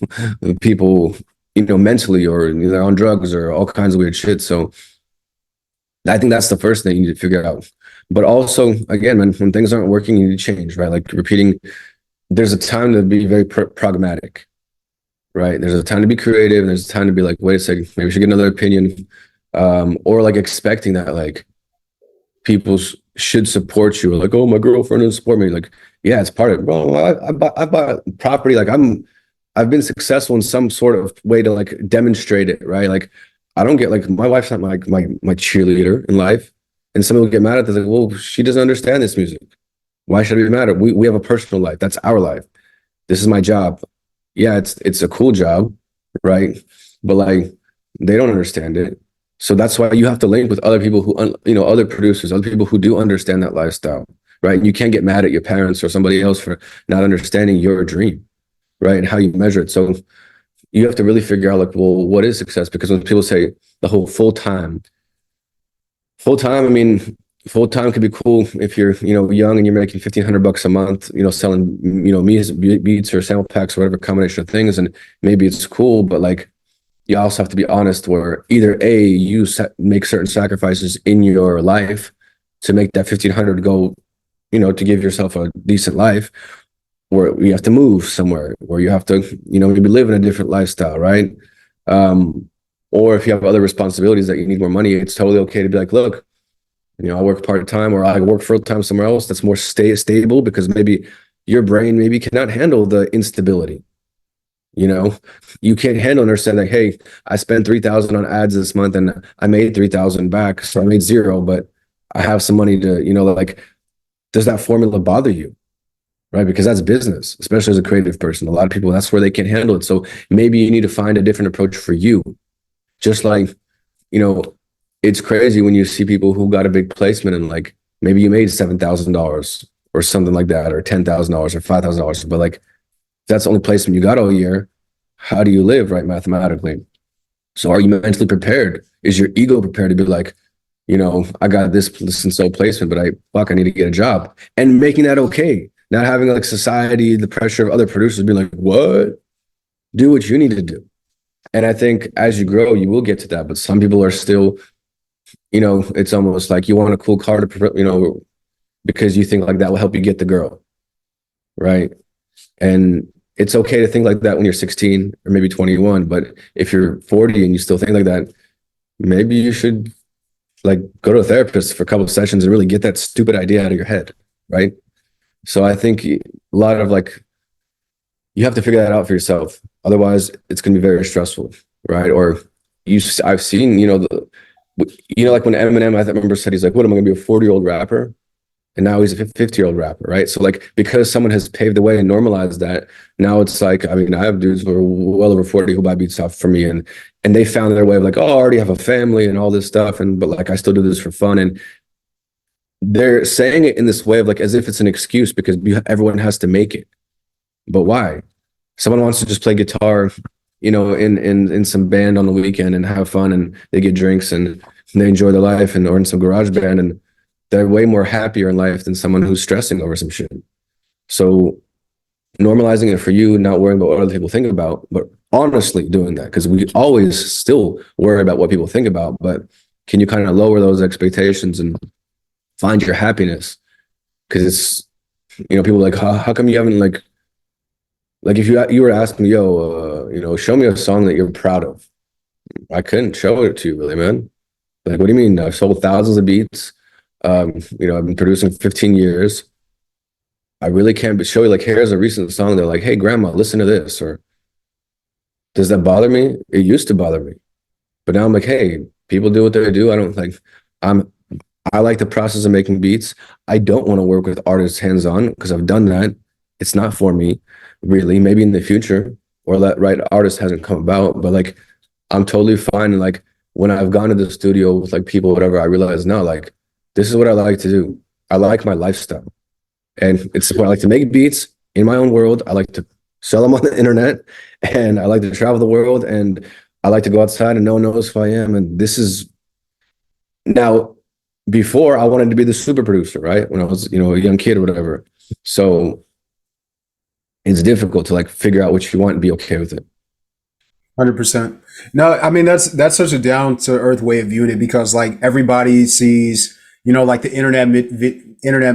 people, mentally, or they're on drugs or all kinds of weird shit. So I think that's the first thing you need to figure out. But also, again, when things aren't working, you need to change, right? Like repeating, there's a time to be very pragmatic, right? There's a time to be creative, and there's a time to be like, wait a second, maybe we should get another opinion. Or like expecting that like people should support you, or like, oh, my girlfriend doesn't support me. Like, yeah, it's part of it. Bro, I bought property. Like I've been successful in some sort of way to like demonstrate it, right? Like I don't get like my wife's not my cheerleader in life. And some people get mad at this, like, well, she doesn't understand this music. Why should I be mad at her? We have a personal life. That's our life. This is my job. Yeah, it's a cool job, right? But like they don't understand it. So that's why you have to link with other people who, other producers, other people who do understand that lifestyle, right? And you can't get mad at your parents or somebody else for not understanding your dream, right? And how you measure it. So you have to really figure out like, well, what is success? Because when people say the whole full time, I mean, full time could be cool if you're, young and you're making $1,500 a month, selling, beats or sample packs or whatever combination of things. And maybe it's cool, but like, you also have to be honest where either you make certain sacrifices in your life to make that 1,500 go, to give yourself a decent life, or you have to move somewhere, or you have to, maybe live in a different lifestyle, right? Or if you have other responsibilities that you need more money, it's totally okay to be like, look, I work part-time, or I work full-time somewhere else that's more stable, because maybe your brain maybe cannot handle the instability. You can't handle and understand like, hey, I spent 3,000 on ads this month and I made 3,000 back. So I made zero, but I have some money to, like, does that formula bother you? Right? Because that's business, especially as a creative person. A lot of people, that's where they can't handle it. So maybe you need to find a different approach for you. Just like, it's crazy when you see people who got a big placement and like, maybe you made $7,000 or something like that, or $10,000 or $5,000, but like, that's the only placement you got all year. How do you live, right, mathematically? So are you mentally prepared? Is your ego prepared to be like, I got this and so placement, but I need to get a job, and making that okay. Not having like society, the pressure of other producers being like, what? Do what you need to do. And I think as you grow, you will get to that. But some people are still, it's almost like you want a cool car to, because you think like that will help you get the girl, right? And it's okay to think like that when you're 16 or maybe 21, but if you're 40 and you still think like that, maybe you should like go to a therapist for a couple of sessions and really get that stupid idea out of your head, right? So I think a lot of like, you have to figure that out for yourself. Otherwise, it's going to be very stressful, right? Or I've seen, like when Eminem, I remember said, he's like, what am I going to be, a 40-year-old rapper? And now he's a 50-year-old rapper, right? So like, because someone has paved the way and normalized that, now it's like, I mean, I have dudes who are well over 40 who buy beats off for me, and they found their way of like, oh, I already have a family and all this stuff, but like, I still do this for fun. And they're saying it in this way of like, as if it's an excuse because everyone has to make it. But why? Someone wants to just play guitar, in some band on the weekend and have fun, and they get drinks and they enjoy their life, or in some garage band, and they're way more happier in life than someone who's stressing over some shit. So normalizing it for you, not worrying about what other people think about, but honestly doing that, because we always still worry about what people think about. But can you kind of lower those expectations and find your happiness? Because it's, people are like, how come you haven't like if you were asking me, yo, show me a song that you're proud of. I couldn't show it to you really, man. Like, what do you mean? I've sold thousands of beats. I've been producing 15 years. I really can't show you like, here's a recent song. They're like, hey, grandma, listen to this. Or does that bother me? It used to bother me. But now I'm like, hey, people do what they do. I like the process of making beats. I don't want to work with artists hands-on because I've done that. It's not for me, really. Maybe in the future, or that right artist hasn't come about. But like, I'm totally fine. And like, when I've gone to the studio with like people, whatever, I realize now, like, this is what I like to do. I like my lifestyle. And it's what I like to make beats in my own world. I like to sell them on the internet, and I like to travel the world, and I like to go outside and no one knows who I am. And this is now, before I wanted to be the super producer, right? When I was, a young kid or whatever. So it's difficult to like figure out what you want and be okay with it. 100%. No, I mean that's such a down to earth way of viewing it because like everybody sees, like the internet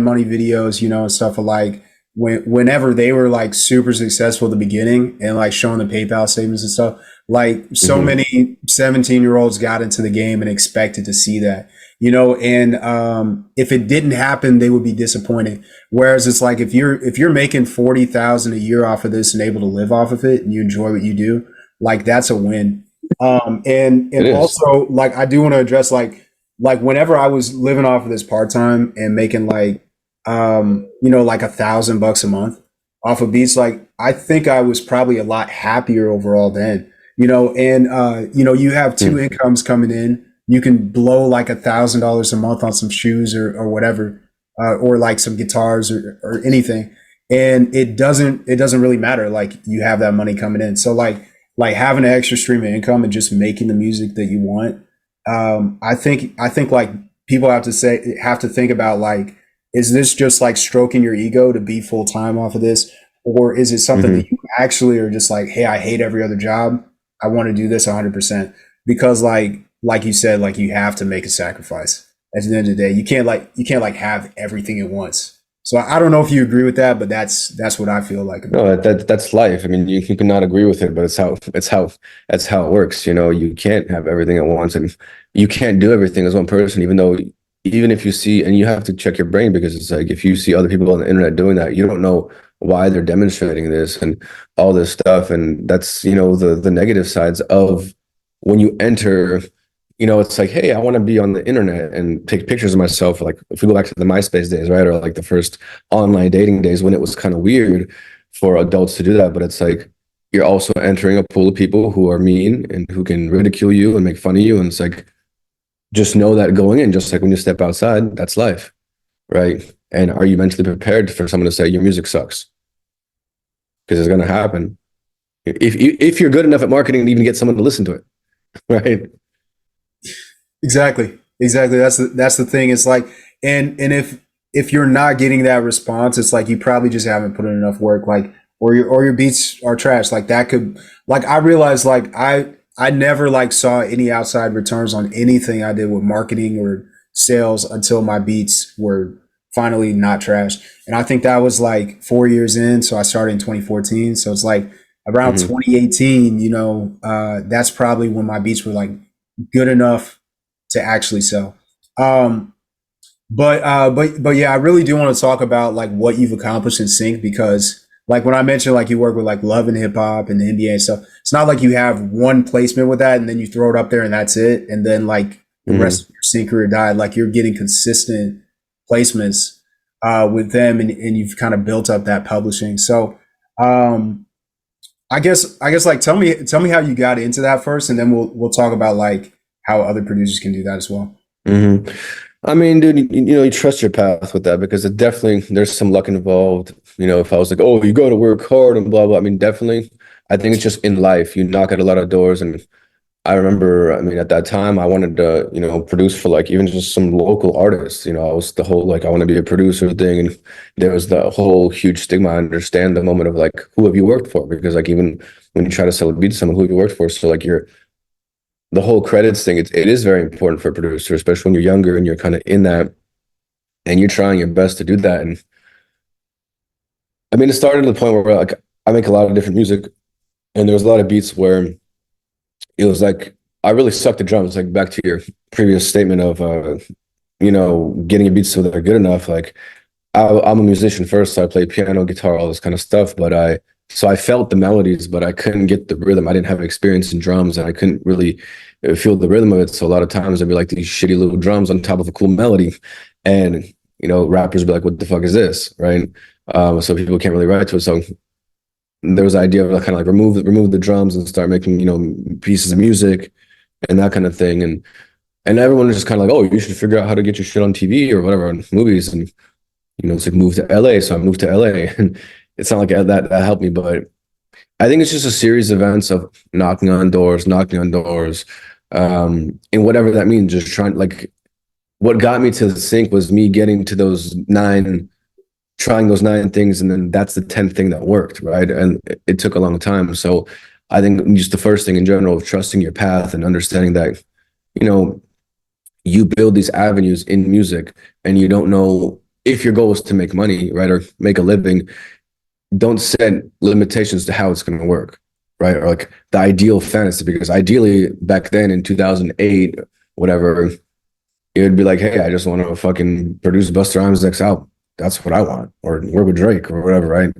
money videos, and stuff like whenever they were like super successful at the beginning and like showing the PayPal statements and stuff, like so Hmm. many 17-year-olds got into the game and expected to see that, and if it didn't happen, they would be disappointed. Whereas it's like if you're making 40,000 a year off of this and able to live off of it and you enjoy what you do, like that's a win. And It is. also like I do want to address like whenever I was living off of this part time and making like like $1,000 a month off of beats, like I think I was probably a lot happier overall then. And you have two Mm. incomes coming in. You can blow like $1,000 a month on some shoes or whatever, or like some guitars or anything, and it doesn't really matter. Like you have that money coming in, so like having an extra stream of income and just making the music that you want. I think like people have to think about like, is this just like stroking your ego to be full time off of this, or is it something that Hmm. you actually are just like, hey, I hate every other job. I want to do this 100% because like you said, like you have to make a sacrifice at the end of the day. You can't like have everything at once. So I don't know if you agree with that, but that's what I feel like about No, it. that's life. I mean, you cannot agree with it, but that's how it works. You can't have everything at once, and you can't do everything as one person. Even if you see, and you have to check your brain because it's like if you see other people on the internet doing that, you don't know why they're demonstrating this and all this stuff, and that's the negative sides of when you enter. It's like, hey, I want to be on the internet and take pictures of myself. Like if we go back to the MySpace days, right, or like the first online dating days when it was kind of weird for adults to do that. But it's like you're also entering a pool of people who are mean and who can ridicule you and make fun of you. And it's like, just know that going in, just like when you step outside, that's life, right? And are you mentally prepared for someone to say your music sucks? Because it's going to happen. If you're good enough at marketing to even get someone to listen to it, right? Exactly. That's the thing. It's like, and if you're not getting that response, it's like you probably just haven't put in enough work. Like, or your beats are trash. Like that could, like I realized, like I never like saw any outside returns on anything I did with marketing or sales until my beats were finally not trash. And I think that was like 4 years in. So I started in 2014. So it's like around Hmm. 2018. That's probably when my beats were like good enough to actually sell. Um, but yeah, I really do want to talk about like what you've accomplished in sync because like when I mentioned like you work with like Love and Hip Hop and the NBA and stuff, it's not like you have one placement with that and then you throw it up there and that's it, and then like the rest Hmm. of your sync career died. Like you're getting consistent placements with them, and you've kind of built up that publishing. So um, I guess like tell me how you got into that first, and then we'll talk about like how other producers can do that as well. Hmm. I mean, dude, you trust your path with that because there's some luck involved. If I was like, oh, you got to work hard and blah blah. I mean, definitely. I think it's just in life. You knock at a lot of doors, and I remember. I mean, at that time, I wanted to, produce for like even just some local artists. I was the whole like I want to be a producer thing, and there was the whole huge stigma. I understand the moment of like, who have you worked for? Because like even when you try to sell a beat to someone, who have you worked for? So like the whole credits thing, it is very important for a producer, especially when you're younger and you're kind of in that and you're trying your best to do that. And I mean, it started to the point where like I make a lot of different music, and there was a lot of beats where it was like I really sucked at drums. Like back to your previous statement of getting a beat so they're good enough. Like I'm a musician first, so I play piano, guitar, all this kind of stuff. So I felt the melodies, but I couldn't get the rhythm. I didn't have experience in drums, and I couldn't really feel the rhythm of it. So a lot of times there'd be like these shitty little drums on top of a cool melody, and rappers would be like, "What the fuck is this?" Right? So people can't really write to it. So there was the idea of like, kind of like remove the drums and start making pieces of music and that kind of thing. And everyone was just kind of like, "Oh, you should figure out how to get your shit on TV or whatever on movies." And it's like move to LA. So I moved to LA, and it's not like that helped me, but I think it's just a series of events of knocking on doors, and whatever that means. Just trying like what got me to the sync was me getting to those 9 trying those 9 things, and then that's the 10th thing that worked, right? And it took a long time. So I think just the first thing in general of trusting your path and understanding that, you know, you build these avenues in music and you don't know if your goal is to make money, right? Or make a living, don't set limitations to how it's going to work, right? Or like the ideal fantasy, because ideally back then in 2008, whatever, it would be like, hey, I just want to fucking produce Busta Rhymes' next album. That's what I want, or work with Drake or whatever, right?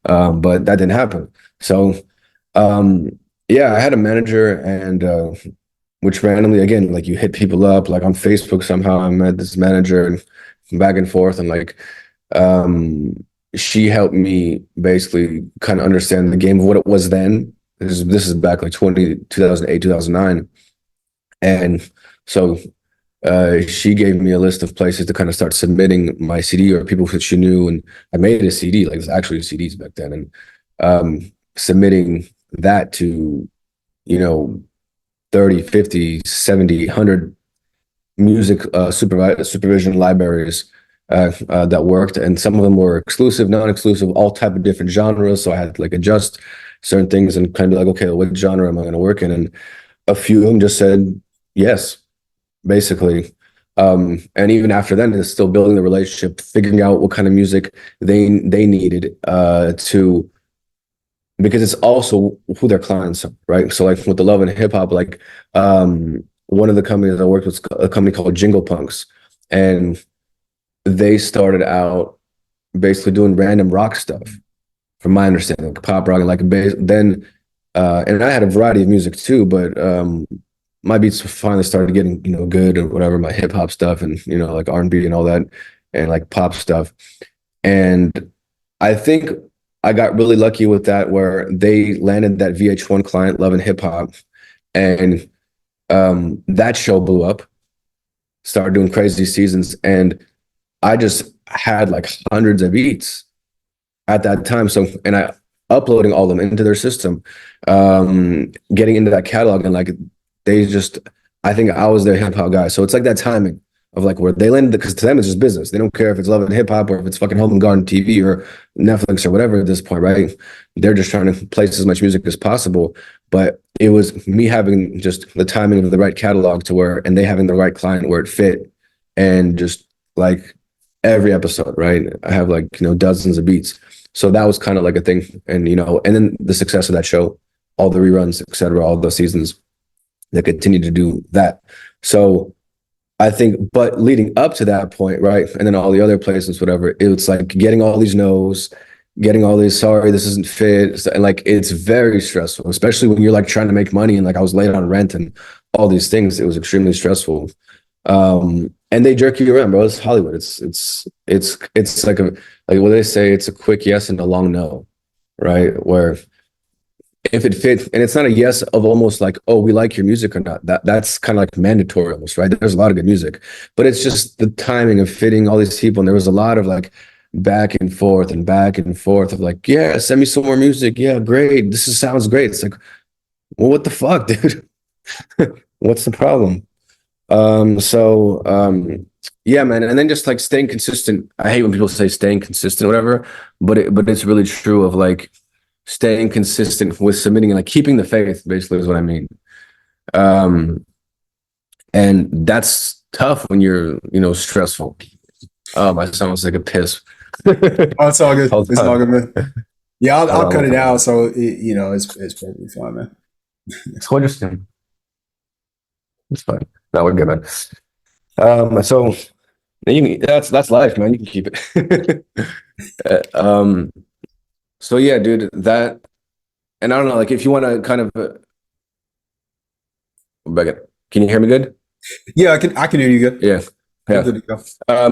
But that didn't happen. So, um, yeah, I had a manager, and which randomly, again, like you hit people up, like on Facebook somehow I met this manager and back and forth, and like um, she helped me basically kind of understand the game of what it was then. This is back like 2008, 2009. And so she gave me a list of places to kind of start submitting my CD, or people that she knew. And I made a CD, like it's actually CDs back then, and submitting that to, you know, 30, 50, 70, 100 music supervision libraries that worked. And some of them were exclusive, non-exclusive, all type of different genres. So I had to like adjust certain things and kind of be like, okay, what genre am I going to work in? And a few of them just said yes, basically. And even after then, it's still building the relationship, figuring out what kind of music they needed to, because it's also who their clients are, right? So like with the love and hip hop, like one of the companies I worked with, a company called Jingle Punks, and they started out basically doing random rock stuff, from my understanding, like pop rock, and like then and I had a variety of music too, but my beats finally started getting, you know, good or whatever, my hip hop stuff, and, you know, like R&B and all that, and like pop stuff. And I think I got really lucky with that, where they landed that VH1 client, Love and Hip Hop, and that show blew up, started doing crazy seasons, and I just had like hundreds of beats at that time. So, and I uploading all of them into their system, getting into that catalog, and like they just, I think I was their hip hop guy. So it's like that timing of like where they landed, because to them it's just business. They don't care if it's Love and Hip Hop or if it's fucking Home and Garden TV or Netflix or whatever at this point, right? They're just trying to place as much music as possible. But it was me having just the timing of the right catalog to where, and they having the right client where it fit, and just like every episode, right? I have like, you know, dozens of beats. So that was kind of like a thing. And, you know, and then the success of that show, all the reruns, et cetera, all those seasons that continued to do that. So I think, but leading up to that point, right, and then all the other places, whatever, it was like getting all these no's, getting all these, sorry, this isn't fit. And like, it's very stressful, especially when you're like trying to make money, and like I was late on rent and all these things. It was extremely stressful. And they jerk you around, bro. It's Hollywood. It's like like what they say, it's a quick yes and a long no, right? Where if it fits, and it's not a yes of almost like, oh, we like your music or not. That's kind of like mandatory almost, right? There's a lot of good music, but it's just the timing of fitting all these people. And there was a lot of like back and forth of like, yeah, send me some more music. Yeah, great. Sounds great. It's like, well, what the fuck, dude? What's the problem? Yeah, man. And then just like staying consistent. I hate when people say staying consistent, whatever, but it's really true of like staying consistent with submitting and like keeping the faith, basically, is what I mean. And that's tough when you're, you know, stressful. My sounds like a piss. Oh, it's all good. It's all good, man. Yeah, I'll cut it out. So, you know, it's perfectly fine, man. It's interesting. It's fine. No, we're good, man. So that's life, man. You can keep it. So yeah, dude, that, and I don't know, like if you want to kind of, can you hear me good? Yeah, I can hear you good. Yeah. Yeah. Good to go.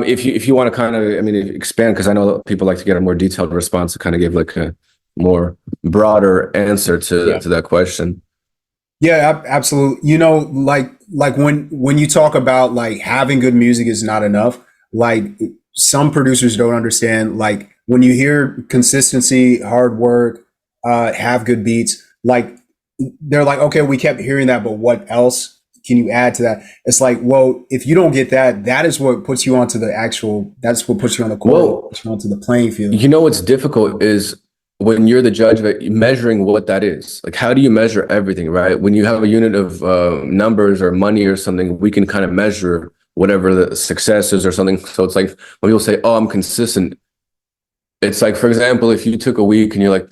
If you want to kind of, I mean, expand, because I know that people like to get a more detailed response to kind of give like a more broader answer to that question. Yeah, absolutely. You know, like when you talk about like having good music is not enough, like some producers don't understand, like when you hear consistency, hard work, have good beats, like they're like, okay, we kept hearing that, but what else can you add to that? It's like, well, if you don't get that, that is what puts you onto the actual, that's what puts you on the court, Well, puts you onto the playing field. you know what's difficult is when you're the judge of it, measuring what that is. Like, how do you measure everything, right? When you have a unit of numbers or money or something, we can kind of measure whatever the success is or something. So it's like when people say, "Oh, I'm consistent," it's like, for example, if you took a week and you're like,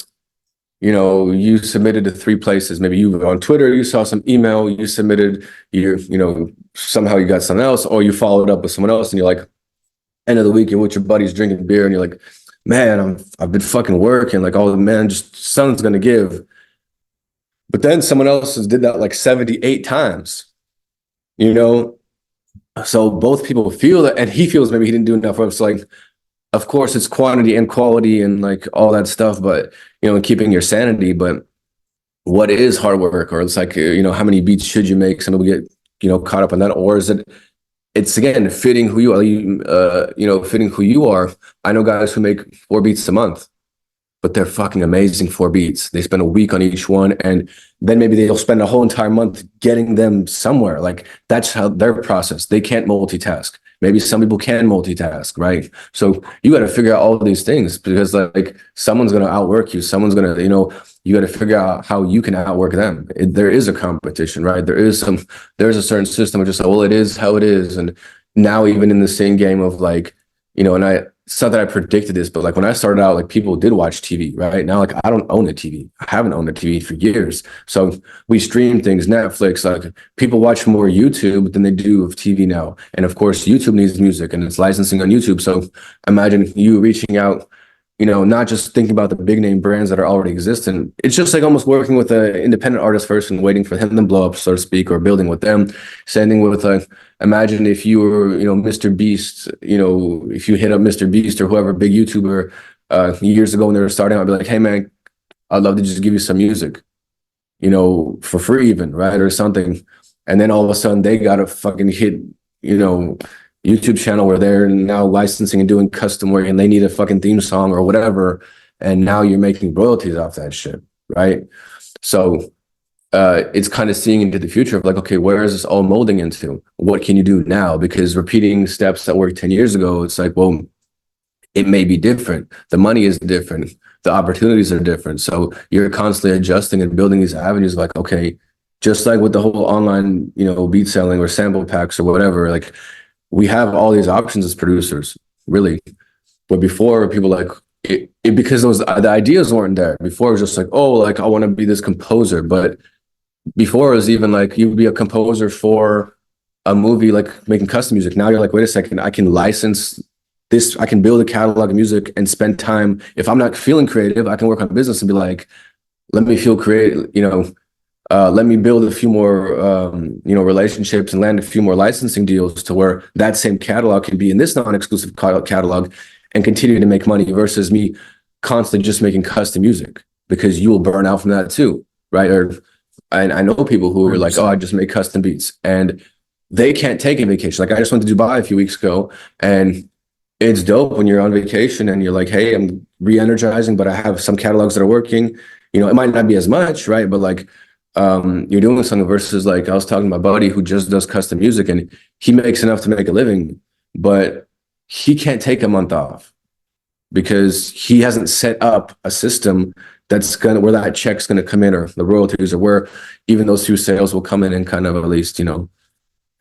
you submitted to 3 places. Maybe you on Twitter, you saw some email, you submitted, somehow you got something else, or you followed up with someone else, and you're like, end of the week, you're with your buddies drinking beer, and you're like, man, I've been fucking working, like, oh man, just something's gonna give. But then someone else has did that like 78 times, you know. So both people feel that, and he feels maybe he didn't do enough work. So like, of course, it's quantity and quality and like all that stuff, but and keeping your sanity. But what is hard work? Or it's like, how many beats should you make? Some people get, caught up on that. Or is it, it's again, fitting who you are, fitting who you are. I know guys who make 4 beats a month, but they're fucking amazing 4 beats. They spend a week on each one, and then maybe they'll spend a whole entire month getting them somewhere. Like, that's how their process. They can't multitask. Maybe some people can multitask, right? So you got to figure out all of these things, because like someone's going to outwork you. Someone's going to, you got to figure out how you can outwork them. There is a competition, right? There's a certain system of just, well, it is how it is. And now even in the same game of like, and it's not that I predicted this, but like when I started out, like people did watch TV, right? Now, like I don't own a TV. I haven't owned a TV for years. So we stream things, Netflix, like people watch more YouTube than they do of TV now. And of course, YouTube needs music and it's licensing on YouTube. So imagine you reaching out, not just thinking about the big name brands that are already existent. It's just like almost working with an independent artist first and waiting for him to blow up, so to speak, or building with them. Sending with imagine if you were, Mr. Beast, if you hit up Mr. Beast or whoever big YouTuber years ago when they were starting, I'd be like, hey man, I'd love to just give you some music, for free even, right? Or something. And then all of a sudden they got a fucking hit, YouTube channel where they're now licensing and doing custom work, and they need a fucking theme song or whatever. And now you're making royalties off that shit, right? So it's kind of seeing into the future of like, okay, where is this all molding into? What can you do now? Because repeating steps that worked 10 years ago, it's like, well, it may be different. The money is different. The opportunities are different. So you're constantly adjusting and building these avenues like, okay, just like with the whole online, beat selling or sample packs or whatever, like we have all these options as producers, really. But before, people like it because the ideas weren't there. Before it was just like, oh, like I want to be this composer. But before it was even like you'd be a composer for a movie, like making custom music. Now you're like, wait a second, I can license this, I can build a catalog of music and spend time. If I'm not feeling creative, I can work on business and be like, let me feel creative, let me build a few more, relationships and land a few more licensing deals to where that same catalog can be in this non-exclusive catalog and continue to make money versus me constantly just making custom music, because you will burn out from that too, right? Or I know people who are like, oh, I just make custom beats and they can't take a vacation. Like I just went to Dubai a few weeks ago, and it's dope when you're on vacation and you're like, hey, I'm re-energizing, but I have some catalogs that are working. It might not be as much, right? But like, you're doing something versus like I was talking to my buddy who just does custom music and he makes enough to make a living, but he can't take a month off because he hasn't set up a system that's where that check's gonna come in, or the royalties, or where even those few sales will come in and kind of at least,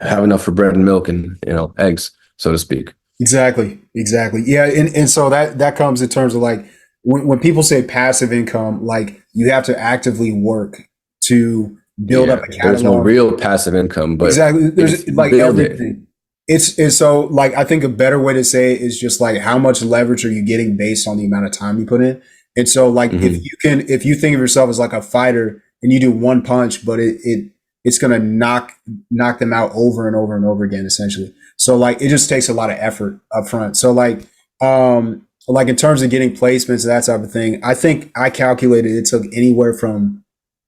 have enough for bread and milk and, eggs, so to speak. Exactly. Yeah. And so that comes in terms of like, when people say passive income, like you have to actively work to build up a catalog. There's no real passive income, but exactly. There's like everything. It's so like, I think a better way to say it is just like, how much leverage are you getting based on the amount of time you put in? And so like, if you think of yourself as like a fighter and you do one punch, but it's going to knock them out over and over and over again, essentially. So like, it just takes a lot of effort up front. So like in terms of getting placements, that type of thing, I think I calculated it took anywhere from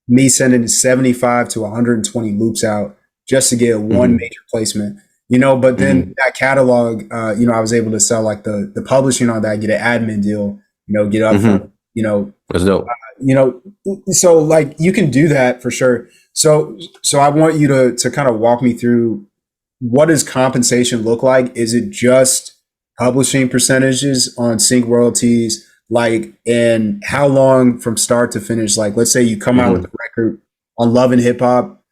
me sending 75 to 120 loops out just to get one major placement, but then that catalog, I was able to sell like the publishing on that, get an admin deal, get up, That's dope. so like you can do that for sure. So I want you to kind of walk me through, what does compensation look like? Is it just publishing percentages on sync royalties? Like, and how long from start to finish? Like, let's say you come out with Mhm. a record on Love and Hip Hop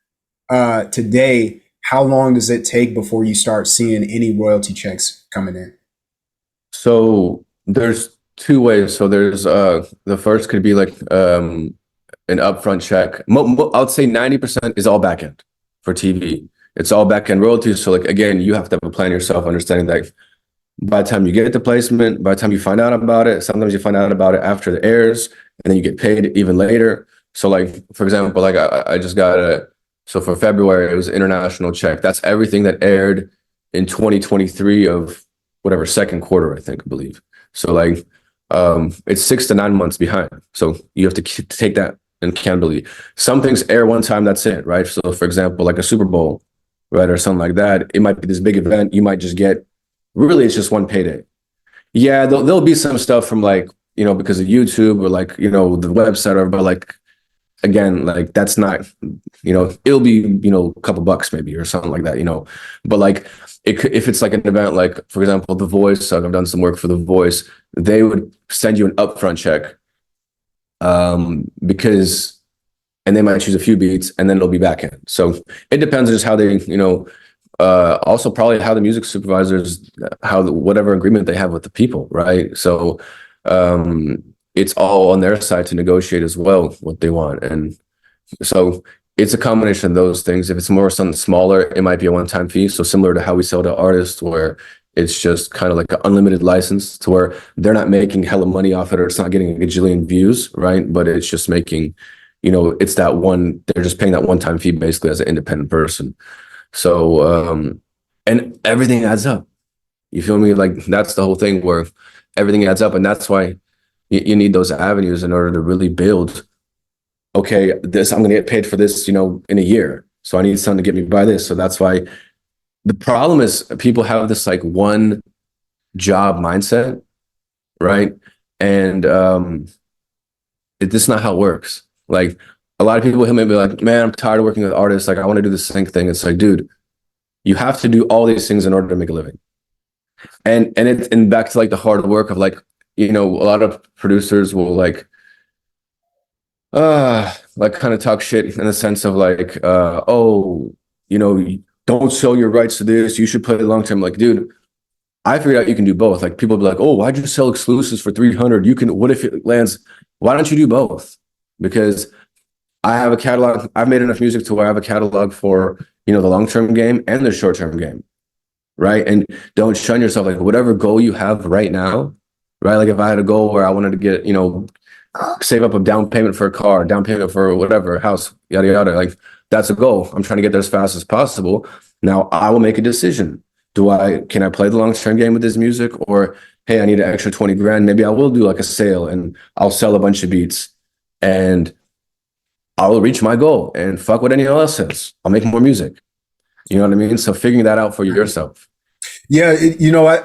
today. How long does it take before you start seeing any royalty checks coming in? So there's two ways. So there's the first could be like an upfront check. I would say 90% is all back end for TV. It's all back end royalties. So like again, you have to have a plan yourself, understanding that by the time you get the placement, by the time you find out about it, sometimes you find out about it after it airs, and then you get paid even later. So like for example, like I just got a so for February it was an international check. That's everything that aired in 2023 of whatever second quarter, I think, I believe. So like it's 6 to 9 months behind. So you have to take that in accountability. Some things air one time, that's it, right? So for example, like a Super Bowl, right, or something like that. It might be this big event. You might just get really it's just one payday. Yeah, there'll be some stuff from like, because of YouTube or like, the website or but like again, like that's not, it'll be, a couple bucks maybe or something like that. But like if it's like an event, like for example, The Voice, I've done some work for The Voice, they would send you an upfront check because and they might choose a few beats and then it'll be back in. So it depends on just how they, also probably how the music supervisors, whatever agreement they have with the people, right? So it's all on their side to negotiate as well what they want. And so it's a combination of those things. If it's more something smaller, it might be a one-time fee. So similar to how we sell to artists, where it's just kind of like an unlimited license to where they're not making hella money off it, or it's not getting a gajillion views, right? But it's just making, it's that one, they're just paying that one-time fee basically as an independent person. So, and everything adds up. You feel me? Like that's the whole thing where everything adds up. And that's why you need those avenues in order to really build, okay, I'm going to get paid for this, in a year. So I need something to get me by this. So that's why the problem is people have this like one job mindset, right? And it's not how it works. Like a lot of people may be like, man, I'm tired of working with artists. Like I want to do the sync thing. It's like, dude, you have to do all these things in order to make a living. And back to like the hard work of like, a lot of producers will like kind of talk shit in the sense of like, oh, don't sell your rights to this. You should play long term. Like, dude, I figured out you can do both. Like people be like, oh, why'd you sell exclusives for 300? What if it lands? Why don't you do both? Because I have a catalog. I've made enough music to where I have a catalog for, the long-term game and the short-term game. Right. And don't shun yourself. Like whatever goal you have right now, right? Like if I had a goal where I wanted to get, save up a down payment for a car, down payment for whatever, house, yada, yada. Like that's a goal. I'm trying to get there as fast as possible. Now I will make a decision. Can I play the long-term game with this music, or, hey, I need an extra 20 grand. Maybe I will do like a sale and I'll sell a bunch of beats and I will reach my goal and fuck what anyone else says. I'll make more music. You know what I mean? So figuring that out for yourself. Yeah,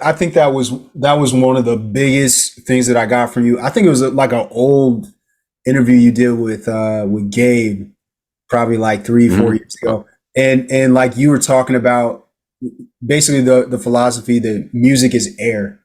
I think that was one of the biggest things that I got from you. I think it was like an old interview you did with Gabe, probably like 3 4 years ago, and like you were talking about basically the philosophy that music is air,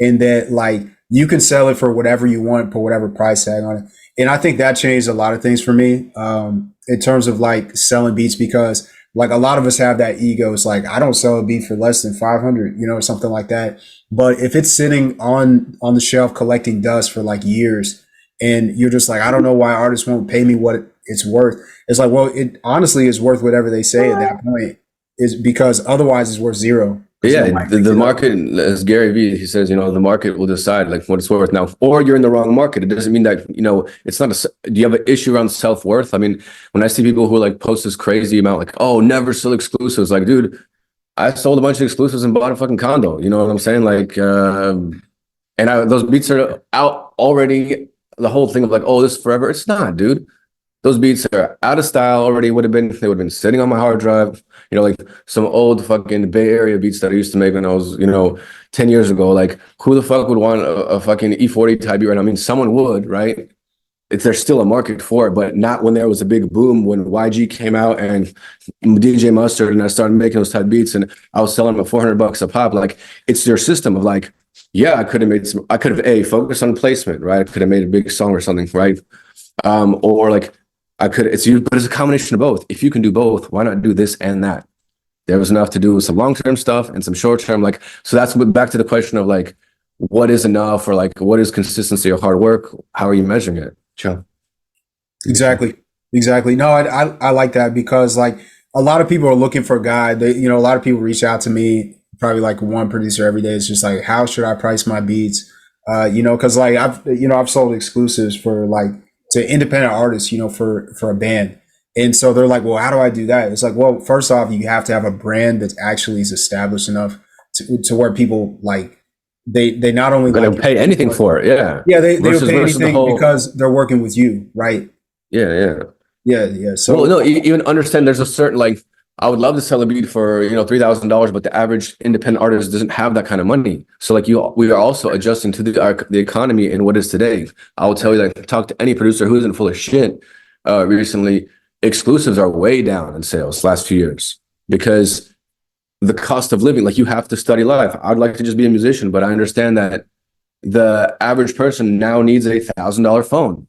and that like you can sell it for whatever you want, put whatever price tag on it. And I think that changed a lot of things for me, in terms of like selling beats, because like a lot of us have that ego. It's like, I don't sell a beat for less than 500, or something like that. But if it's sitting on the shelf collecting dust for like years, and you're just like, I don't know why artists won't pay me what it's worth. It's like, well, it honestly is worth whatever they say at that point, is because otherwise it's worth zero. Yeah, the market, as Gary Vee, he says, the market will decide like what it's worth now, or you're in the wrong market. It doesn't mean that, it's not do you have an issue around self-worth? I mean, when I see people who like post this crazy amount, like, oh, never sell exclusives, like, dude, I sold a bunch of exclusives and bought a fucking condo. You know what I'm saying? Like, those beats are out already. The whole thing of like, oh, this is forever. It's not, dude. Those beats are out of style already. They would have been sitting on my hard drive, like some old fucking Bay Area beats that I used to make when I was, 10 years ago. Like who the fuck would want a fucking E40 type beat right now? I mean, someone would, right? there's still a market for it, but not when there was a big boom when YG came out and DJ Mustard, and I started making those type beats, and I was selling them at $400 a pop. Like, it's their system of like, yeah, I could have focused on placement, right? I could have made a big song or something, right? Or like but it's a combination of both. If you can do both, why not do this and that? There was enough to do with some long-term stuff and some short-term, like, so that's back to the question of like, what is enough, or like, what is consistency or hard work? How are you measuring it? Sure. Exactly. Exactly. No, I like that, because like a lot of people are looking for a guide. A lot of people reach out to me, probably like one producer every day. It's just like, how should I price my beats? Cause like I've sold exclusives for like to independent artists, for a band. And so they're like, well, how do I do that? It's like, well, first off, you have to have a brand that's actually is established enough to where people like, they not only Gonna like pay anything for it, yeah. Yeah, they will pay anything because they're working with you, right? Yeah. Yeah. So well, no, even understand there's a certain, like, I would love to sell a beat for $3,000, but the average independent artist doesn't have that kind of money. So like we are also adjusting to the economy and what is today. I will tell you that, talk to any producer who isn't full of shit. Recently, exclusives are way down in sales last few years because the cost of living, like, you have to study life. I'd like to just be a musician, but I understand that the average person now needs a $1,000 phone.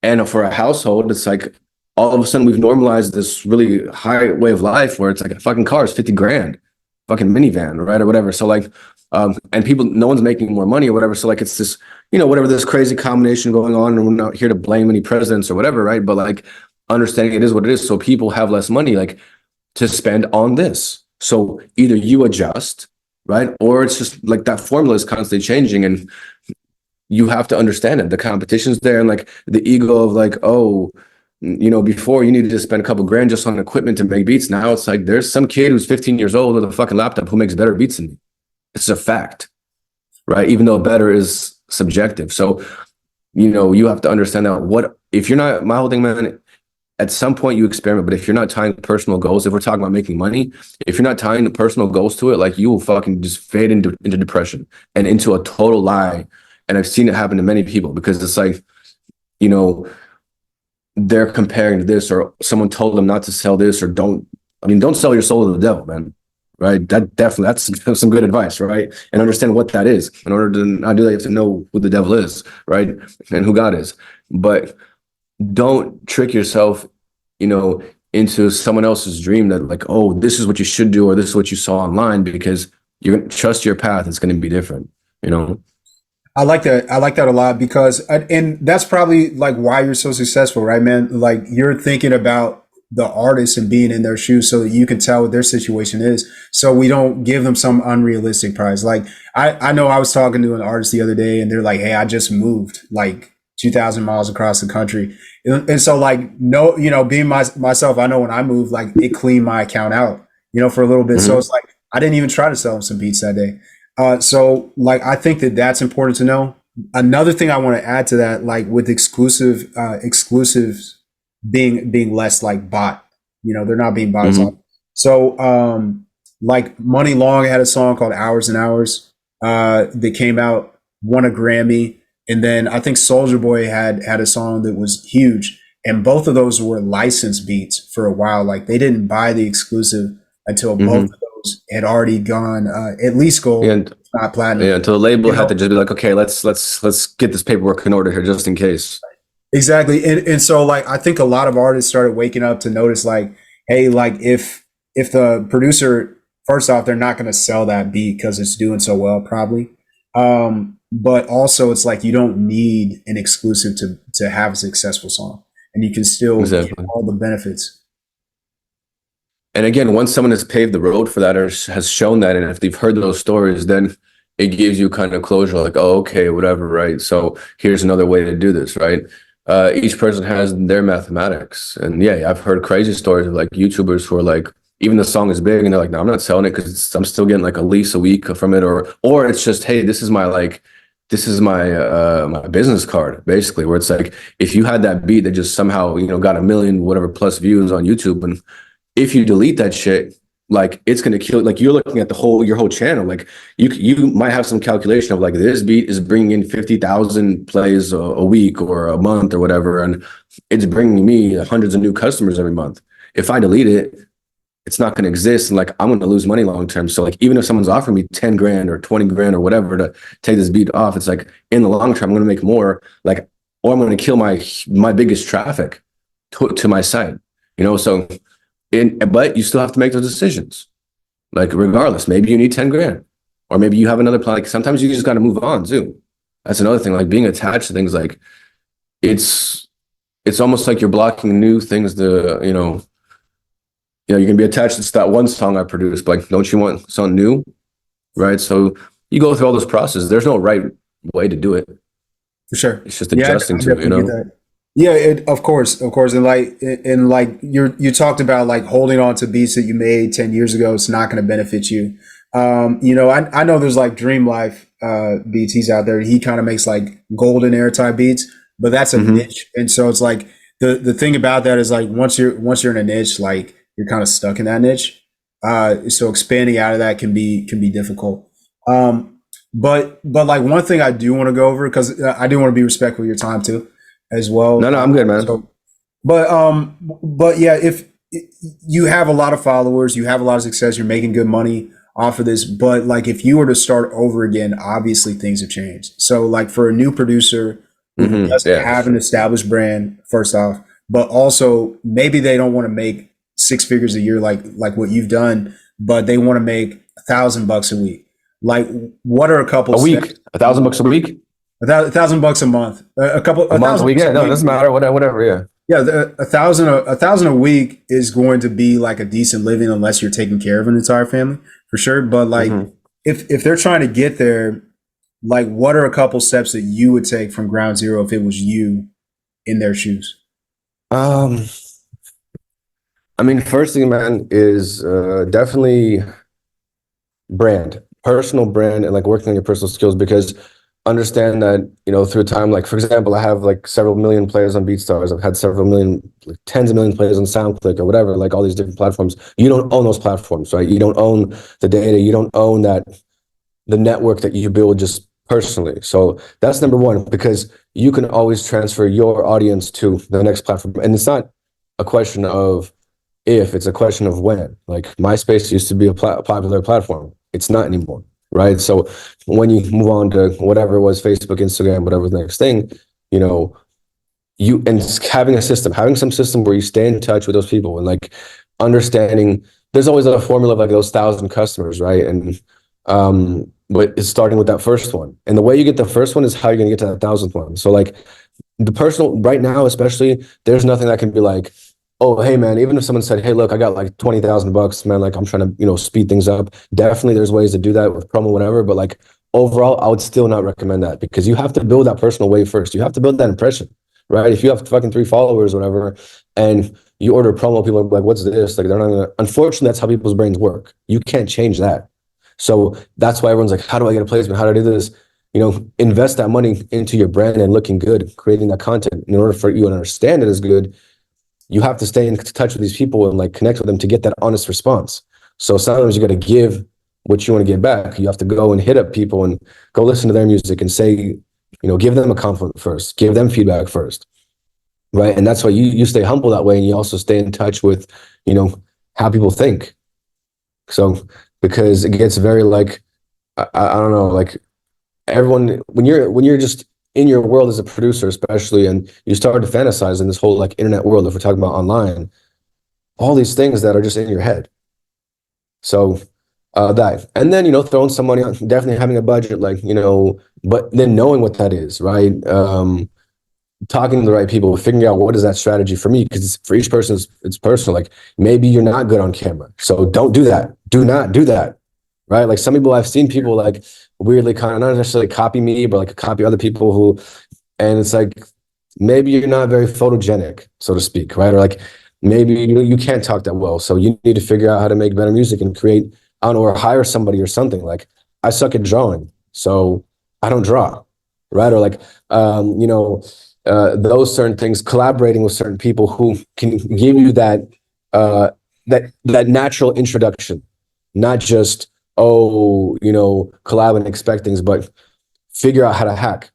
And for a household, it's like all of a sudden we've normalized this really high way of life where it's like a fucking car is 50 grand, fucking minivan, right? Or whatever. So like, and people, no one's making more money or whatever. So like, it's this, whatever, this crazy combination going on, and we're not here to blame any presidents or whatever, right? But like, understanding it is what it is. So people have less money, like, to spend on this. So either you adjust, right? Or it's just like that formula is constantly changing, and you have to understand it. The competition's there, and like the ego of like, oh, before you needed to spend a couple grand just on equipment to make beats. Now it's like there's some kid who's 15 years old with a fucking laptop who makes better beats than me. It's a fact, right? Even though better is subjective. So, you have to understand that if you're not, my whole thing, man, at some point you experiment, but if you're not tying personal goals, if we're talking about making money, if you're not tying the personal goals to it, like, you will fucking just fade into depression and into a total lie. And I've seen it happen to many people because it's like, they're comparing to this, or someone told them not to sell this, or don't sell your soul to the devil, man. Right? That's some good advice, right? And understand what that is. In order to not do that, you have to know who the devil is, right? And who God is. But don't trick yourself, into someone else's dream that like, oh, this is what you should do, or this is what you saw online, because you're going to trust your path. It's going to be different, I like that. I like that a lot, because, and that's probably like why you're so successful, right, man? Like, you're thinking about the artist and being in their shoes so that you can tell what their situation is. So we don't give them some unrealistic price. Like, I know I was talking to an artist the other day, and they're like, hey, I just moved like 2,000 miles across the country. And so like, no, being myself, I know when I moved, like, it cleaned my account out, for a little bit. Mm-hmm. So it's like, I didn't even try to sell them some beats that day. So like, I think that that's important to know. Another thing I want to add to that, like with exclusives being less like bought, they're not being bought. Mm-hmm. So, like Money Long had a song called Hours and Hours, that came out, won a Grammy. And then I think Soulja Boy had a song that was huge. And both of those were licensed beats for a while. Like, they didn't buy the exclusive until mm-hmm. both of those had already gone at least gold, and not platinum. Yeah, until the label had to just be like, okay, let's get this paperwork in order here just in case. Exactly. And so like, I think a lot of artists started waking up to notice like, hey, like if the producer, first off, they're not going to sell that beat because it's doing so well, probably. But also it's like, you don't need an exclusive to have a successful song, and you can still get all the benefits. And again, once someone has paved the road for that, or has shown that, and if they've heard those stories, then it gives you kind of closure, like, oh, okay, whatever, right? So here's another way to do this, right? Each person has their mathematics. And yeah, I've heard crazy stories of like YouTubers who are like, even the song is big and they're like, no, I'm not selling it because I'm still getting like a lease a week from it, or it's just, hey, this is my business card, basically, where it's like, if you had that beat that just somehow, got 1 million, whatever, plus views on YouTube, and if you delete that shit, like it's going to kill, like you're looking at your whole channel. Like you might have some calculation of like, this beat is bringing in 50,000 plays a week or a month or whatever. And it's bringing me hundreds of new customers every month. If I delete it, it's not going to exist. And like, I'm going to lose money long term. So like, even if someone's offering me 10 grand or 20 grand or whatever to take this beat off, it's like in the long term, I'm going to make more, like, or I'm going to kill my biggest traffic to my site, So, but you still have to make those decisions. Like, regardless, maybe you need 10 grand, or maybe you have another plan. Like, sometimes you just got to move on too. That's another thing. Like, being attached to things, like it's almost like you're blocking new things to, you can be attached to that one song I produced, but like, don't you want something new? Right. So you go through all those processes. There's no right way to do it. For sure. It's just adjusting to it, Yeah, of course, and like you talked about like holding on to beats that you made 10 years ago. It's not going to benefit you. I know there's like Dream Life beats. He's out there. He kind of makes like golden air type beats, but that's a niche. And so it's like the thing about that is like once you're in a niche, like you're kind of stuck in that niche. So expanding out of that can be Mm-hmm. difficult. But like one thing I do want to go over, because I do want to be respectful of your time too, as well. No, I'm good, man. So, but yeah, if you have a lot of followers, you have a lot of success, you're making good money off of this. But like if you were to start over again, obviously things have changed. So like for a new producer who doesn't have an established brand, first off, but also maybe they don't want to make 6 figures a year like what you've done, but they want to make $1,000 a week. Like, what are a couple a week? steps? $1,000 a week? $1,000 a month. A month a week? Yeah, no, it doesn't matter. Whatever. Yeah. Yeah, $1,000 a week is going to be like a decent living unless you're taking care of an entire family, for sure. But like, if they're trying to get there, like, what are a couple steps that you would take from ground zero if it was you in their shoes? I mean, first thing, man, is definitely personal brand, and like working on your personal skills, because understand that, through time, like for example, I have like several million players on BeatStars. I've had several million, like tens of million players on SoundClick or whatever, like all these different platforms. You don't own those platforms, right? You don't own the data. You don't own the network that you build just personally. So that's number one, because you can always transfer your audience to the next platform. And it's not a question of if, it's a question of when. Like MySpace used to be a popular platform. It's not anymore, right? So when you move on to whatever it was, Facebook, Instagram, whatever the next thing, having some system where you stay in touch with those people, and like understanding there's always a formula of like those 1,000 customers, right? And but it's starting with that first one. And the way you get the first one is how you're gonna get to that 1,000th one. So like the personal right now, especially, there's nothing that can be like, oh, hey man, even if someone said, hey, look, I got like $20,000, man, like I'm trying to, speed things up. Definitely there's ways to do that with promo, whatever. But like overall, I would still not recommend that, because you have to build that personal wave first. You have to build that impression, right? If you have fucking 3 followers or whatever, and you order promo, people are like, what's this? Like, they're not gonna, unfortunately, that's how people's brains work. You can't change that. So that's why everyone's like, how do I get a placement? How do I do this? Invest that money into your brand and looking good, creating that content. In order for you to understand it as good, you have to stay in touch with these people and like connect with them to get that honest response. So sometimes you got to give what you want to get back. You have to go and hit up people and go listen to their music and say, give them a compliment first, give them feedback first, right? And that's why you stay humble that way, and you also stay in touch with, how people think. So because it gets very like, I don't know, like everyone, when you're just in your world as a producer, especially, and you start to fantasize in this whole like internet world, if we're talking about online, all these things that are just in your head. So that, and then, throwing some money on, definitely having a budget, like, but then knowing what that is, right? Talking to the right people, figuring out what is that strategy for me, because for each person, it's personal. Like maybe you're not good on camera, so don't do that. Do not do that, right? Like some people, I've seen people like weirdly kind of not necessarily copy me, but like copy other people who, and it's like maybe you're not very photogenic, so to speak, right? Or like maybe you can't talk that well, so you need to figure out how to make better music and create, I don't know, or hire somebody or something. Like I suck at drawing, so I don't draw, right? Or like those certain things, collaborating with certain people who can give you that that natural introduction, not just, oh, collab and expect things, but figure out how to hack.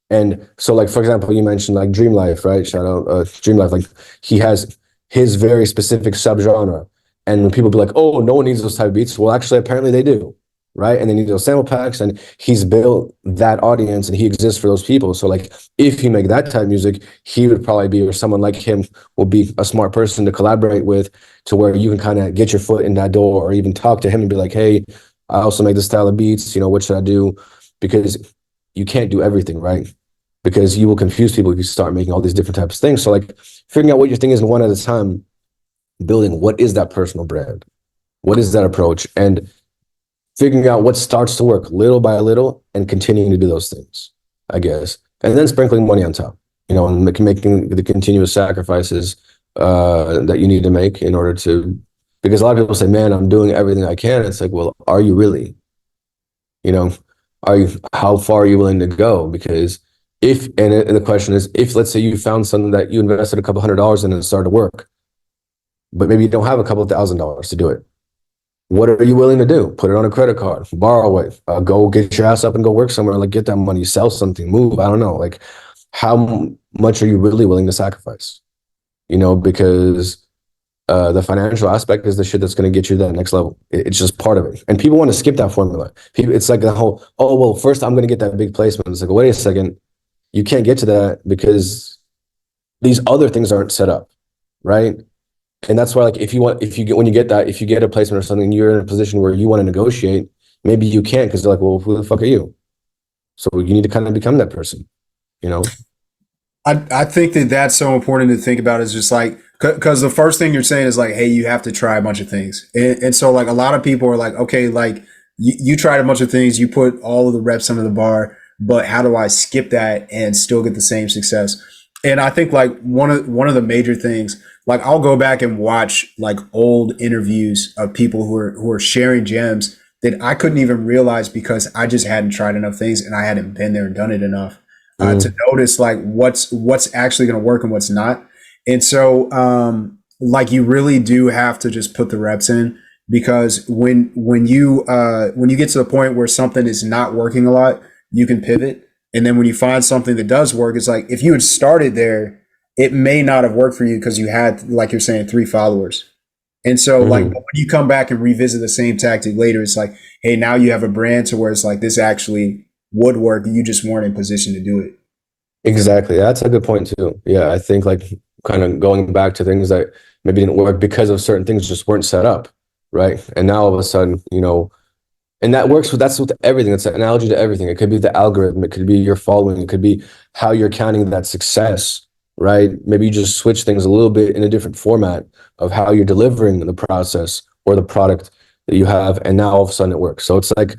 And so, like, for example, you mentioned like Dream Life, right? Shout out Dream Life. Like, he has his very specific subgenre. And when people be like, oh, no one needs those type of beats. Well, actually, apparently they do, right? And they need those sample packs. And he's built that audience and he exists for those people. So, like, if he make that type of music, he would probably be, or someone like him will be a smart person to collaborate with, to where you can kind of get your foot in that door, or even talk to him and be like, hey, I also make this style of beats. What should I do? Because you can't do everything, right? Because you will confuse people if you start making all these different types of things. So, like, figuring out what your thing is one at a time, building what is that personal brand, what is that approach, and figuring out what starts to work little by little and continuing to do those things, I guess. And then sprinkling money on top, and making the continuous sacrifices that you need to make in order to, because a lot of people say, man, I'm doing everything I can. It's like, well, are you really? How far are you willing to go? Because and the question is, if let's say you found something that you invested a couple $100s in and it started to work, but maybe you don't have a couple $1,000s to do it. What are you willing to do? Put it on a credit card, borrow it, go get your ass up and go work somewhere, like get that money, sell something, move. I don't know. Like, how much are you really willing to sacrifice? Because the financial aspect is the shit that's going to get you to that next level. It's just part of it. And people want to skip that formula. It's like the whole, oh, well, first I'm going to get that big placement. It's like, wait a second. You can't get to that because these other things aren't set up, right? And that's why, like, if you get a placement or something, you're in a position where you want to negotiate, maybe you can't, because they're like, well, who the fuck are you? So you need to kind of become that person, I think that that's so important to think about, is just like, because the first thing you're saying is like, hey, you have to try a bunch of things. And so, like, a lot of people are like, okay, like, you tried a bunch of things, you put all of the reps under the bar, but how do I skip that and still get the same success? And I think, like, one of the major things, like, I'll go back and watch like old interviews of people who are sharing gems that I couldn't even realize, because I just hadn't tried enough things and I hadn't been there and done it enough to notice like what's actually going to work and what's not. And so, like, you really do have to just put the reps in, because when you get to the point where something is not working a lot, you can pivot. And then when you find something that does work, it's like, if you had started there, it may not have worked for you because you had, like you're saying, 3 followers. And so, like, when you come back and revisit the same tactic later, it's like, hey, now you have a brand to where it's like, this actually would work. You just weren't in position to do it. Exactly. That's a good point too. Yeah, I think, like, kind of going back to things that maybe didn't work because of certain things just weren't set up, right? And now all of a sudden, and that's with everything. It's an analogy to everything. It could be the algorithm. It could be your following. It could be how you're counting that success, right? Maybe you just switch things a little bit in a different format of how you're delivering the process or the product that you have. And now all of a sudden it works. So it's like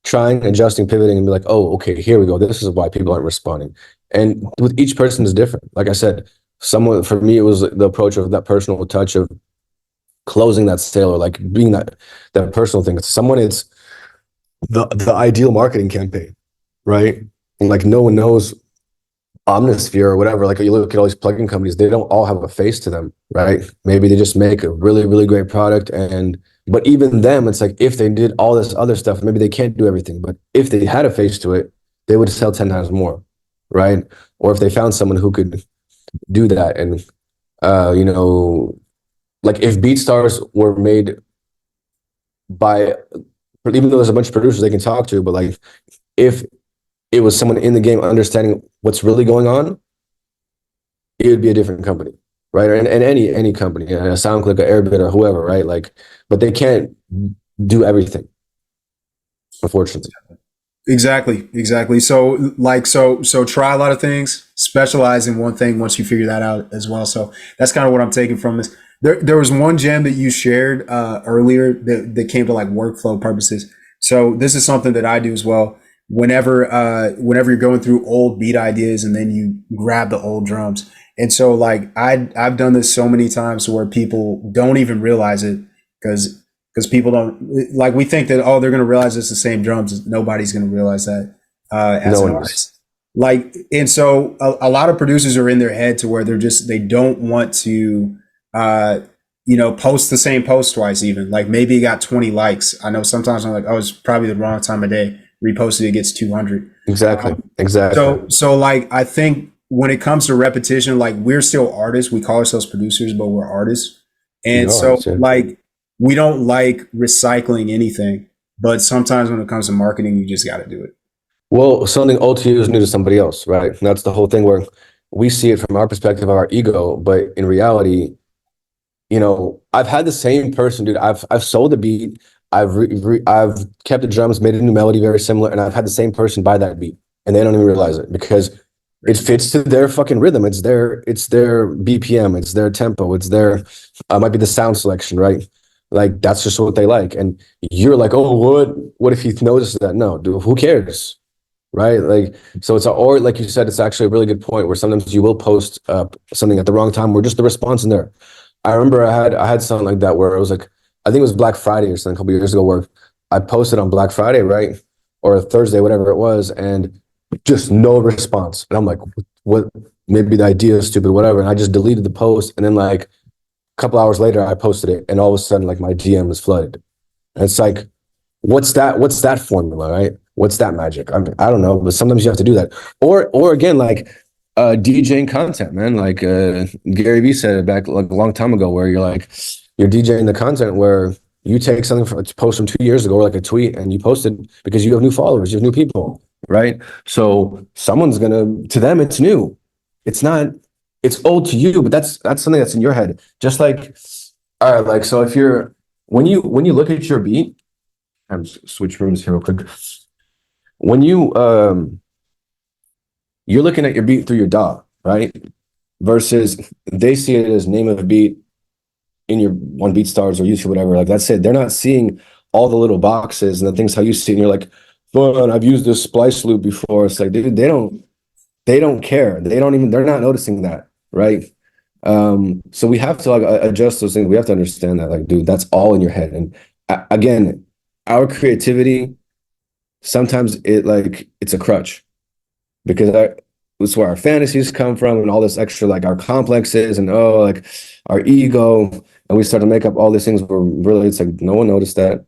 trying, adjusting, pivoting, and be like, oh, okay, here we go. This is why people aren't responding. And with each person is different. Like I said, for me, it was the approach of that personal touch of closing that sale, or like being that personal thing. Someone, it's the ideal marketing campaign, right? And like, no one knows Omnisphere or whatever. Like, you look at all these plugin companies, they don't all have a face to them, right? Maybe they just make a really, really great product. But even them, it's like, if they did all this other stuff, maybe they can't do everything. But if they had a face to it, they would sell 10 times more, right? Or if they found someone who could do that. And, like, if BeatStars were made by, even though there's a bunch of producers they can talk to, but like, if it was someone in the game understanding what's really going on, it would be a different company, right? And any company, a SoundClick, or Airbit, or whoever, right? Like, but they can't do everything, unfortunately. Exactly. So, like, so try a lot of things, specialize in one thing once you figure that out as well. So that's kind of what I'm taking from this. There was one gem that you shared earlier that came to like workflow purposes. So this is something that I do as well. Whenever you're going through old beat ideas and then you grab the old drums. And so, like, I've done this so many times where people don't even realize it, because people don't, like, we think that, oh, they're going to realize it's the same drums. Nobody's going to realize that as an artist. Like, and so a lot of producers are in their head to where they don't want to post the same post twice, even like maybe it got 20 likes. I know sometimes I'm like, oh, it's probably the wrong time of day. Reposted, it gets 200. Exactly. Exactly. So like, I think when it comes to repetition, like we're still artists. We call ourselves producers, but we're artists. We And are. so Yeah. like, we don't like recycling anything, but sometimes when it comes to marketing, you just got to do it. Well, something old to you is new to somebody else, right? And that's the whole thing where we see it from our perspective of our ego, but in reality, I've had the same person, dude. I've sold a beat, I've kept the drums, made a new melody very similar, and I've had the same person buy that beat, and they don't even realize it because it fits to their fucking rhythm. It's their BPM, it's their tempo, it's their might be the sound selection, right? Like that's just what they like, and you're like, oh, what if he notices that? No, dude, who cares? Right, like so or like you said, it's actually a really good point where sometimes you will post something at the wrong time where just the response in there. I remember I had something like that where it was like, I think it was Black Friday or something a couple years ago where I posted on Black Friday, right, or Thursday, whatever it was, and just no response, and I'm like, what? Maybe the idea is stupid, whatever, and I just deleted the post, and then like a couple hours later I posted it, and all of a sudden like my DM is flooded, and it's like, what's that formula, right? What's that magic? I mean, I don't know, but sometimes you have to do that. Or again, like DJing content, man. Like Gary Vee said it back like a long time ago, where you're DJing the content where you take something from a post from 2 years ago, or like a tweet, and you post it because you have new followers, you have new people, right? So someone's gonna, to them, it's new. It's not, it's old to you, but that's something that's in your head. Just like, all right, like so if you're when you look at your beat, I'm just switch rooms here real quick. When you're looking at your beat through your DAW, right? Versus they see it as name of a beat in your One Beat Stars or YouTube, whatever. Like that's it. They're not seeing all the little boxes and the things how you see it. And you're like, fun, I've used this splice loop before. It's like, dude, they don't care. They're not noticing that, right? So we have to like adjust those things. We have to understand that, like, dude, that's all in your head. And again, our creativity, sometimes it's a crutch because that's where our fantasies come from and all this extra, like our complexes and like our ego, and we start to make up all these things where really it's like no one noticed that.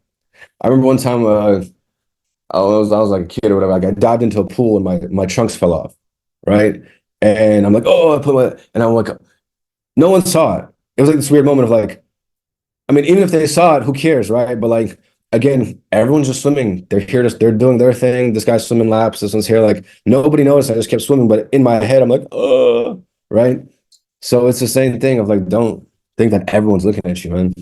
I remember one time I was like a kid or whatever, like I dived into a pool and my trunks fell off, right? And I'm like, oh, and I'm like, no one saw it. It was like this weird moment of like, I mean, even if they saw it, who cares, right? But like, again, everyone's just swimming. They're doing their thing. This guy's swimming laps. This one's here. Like nobody noticed. I just kept swimming. But in my head, I'm like, right. So it's the same thing of like, don't think that everyone's looking at you, man.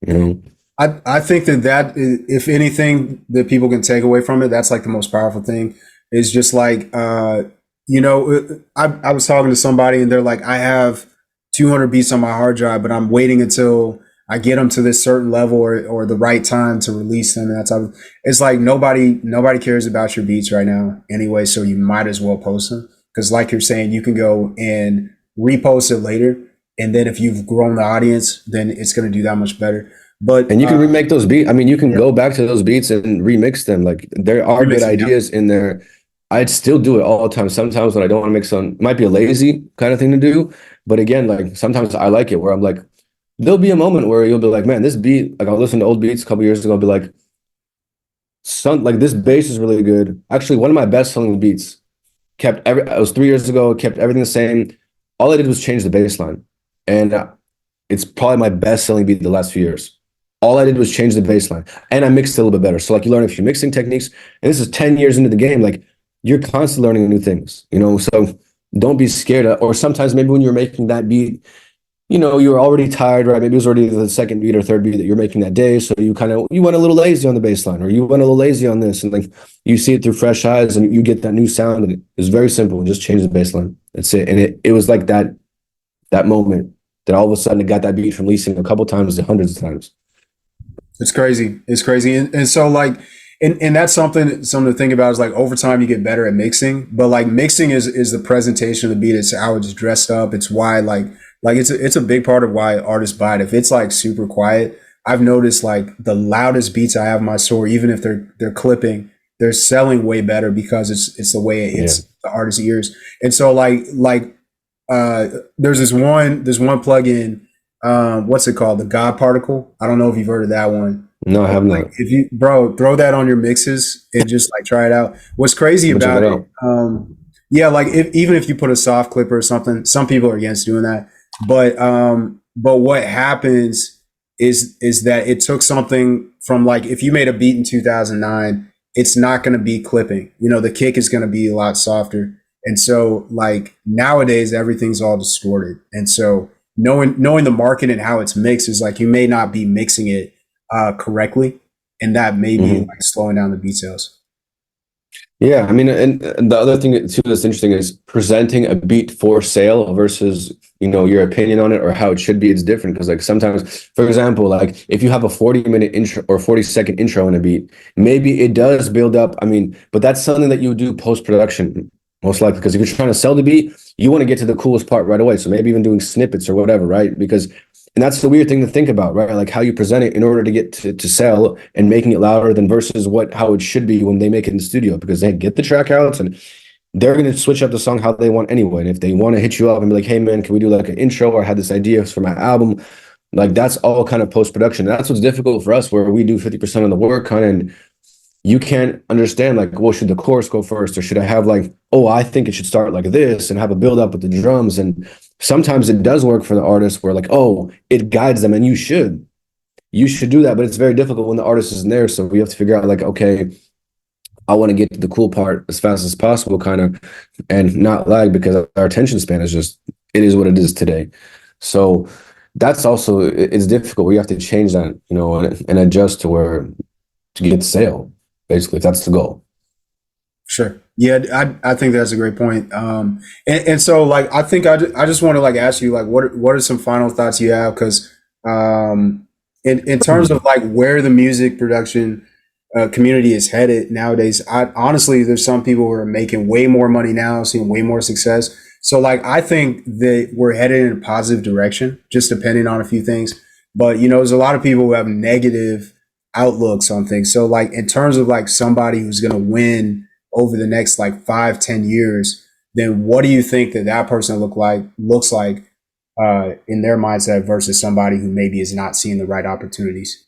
You know. I think that if anything that people can take away from it, that's like the most powerful thing is just like, I was talking to somebody and they're like, I have 200 beats on my hard drive, but I'm waiting until I get them to this certain level or the right time to release them. And it's like nobody cares about your beats right now anyway. So you might as well post them. Cause like you're saying, you can go and repost it later. And then if you've grown the audience, then it's going to do that much better. But And you can remake those beats. I mean, you can go back to those beats and remix them. Like there are good ideas in there. I'd still do it all the time. Sometimes when I don't want to make some, might be a lazy kind of thing to do. But again, like sometimes I like it where I'm like, there'll be a moment where you'll be like, man, this beat, like I'll listen to old beats a couple years ago, I'll be like, like this bass is really good. Actually, one of my best selling beats it was 3 years ago, kept everything the same. All I did was change the bass line. And it's probably my best selling beat the last few years. All I did was change the bass line and I mixed it a little bit better. So like you learn a few mixing techniques, and this is 10 years into the game. Like you're constantly learning new things, so don't be scared. Or sometimes maybe when you're making that beat, you were already tired, right? Maybe it was already the second beat or third beat that you're making that day. So you went a little lazy on the bass line, or you went a little lazy on this, and like you see it through fresh eyes and you get that new sound. And it's very simple. Just change the bass line. That's it. And it was like that moment that all of a sudden it got that beat from leasing a couple times to hundreds of times. It's crazy. It's crazy. And so like, and that's something to think about is like over time you get better at mixing, but like mixing is the presentation of the beat. It's how it's dressed up. It's why like it's a big part of why artists buy it. If it's like super quiet, I've noticed like the loudest beats I have in my store, even if they're clipping, they're selling way better because it's the way it hits the artist's ears. And so like there's this one plugin what's it called? The God particle. I don't know if you've heard of that one. No, I have Like not. if you, bro, throw that on your mixes and just like try it out. What's crazy I'm gonna check about that it? out. Yeah, like even if you put a soft clipper or something, some people are against doing that. But what happens is that it took something from, like, if you made a beat in 2009, it's not going to be clipping. You know, the kick is going to be a lot softer. And so like nowadays everything's all distorted. And so knowing the market and how it's mixed is like you may not be mixing it correctly, and that may be Mhm. like slowing down the beat sales. Yeah, I mean, and the other thing too that's interesting is presenting a beat for sale versus, your opinion on it or how it should be. It's different because, like, sometimes, for example, like if you have a 40-minute intro or 40-second intro in a beat, maybe it does build up. I mean, but that's something that you do post-production most likely, because if you're trying to sell the beat, you want to get to the coolest part right away. So maybe even doing snippets or whatever, right? Because and that's the weird thing to think about, right? Like how you present it in order to get to sell and making it louder than versus how it should be when they make it in the studio, because they get the track outs and they're going to switch up the song how they want anyway. And if they want to hit you up and be like, hey man, can we do like an intro, or I had this idea for my album? Like that's all kind of post-production. That's what's difficult for us, where we do 50% of the work kind of, and you can't understand like, well, should the chorus go first, or should I have like, oh, I think it should start like this and have a build up with the drums. And sometimes it does work for the artist where like, oh, it guides them, and you should do that, but it's very difficult when the artist isn't there. So we have to figure out like, okay, I want to get to the cool part as fast as possible, kind of, and not lag, because our attention span is just, it is what it is today. So that's also, it's difficult. We have to change that, and adjust to where to get sale, basically, if that's the goal. Sure. Yeah, I think that's a great point. And so like I think I just want to like ask you like what are some final thoughts you have, because in terms of like where the music production community is headed nowadays, I honestly, there's some people who are making way more money now, seeing way more success. So like I think that we're headed in a positive direction, just depending on a few things. But there's a lot of people who have negative outlooks on things. So like in terms of like somebody who's going to win over the next like 5-10 years, then what do you think that person looks like in their mindset versus somebody who maybe is not seeing the right opportunities?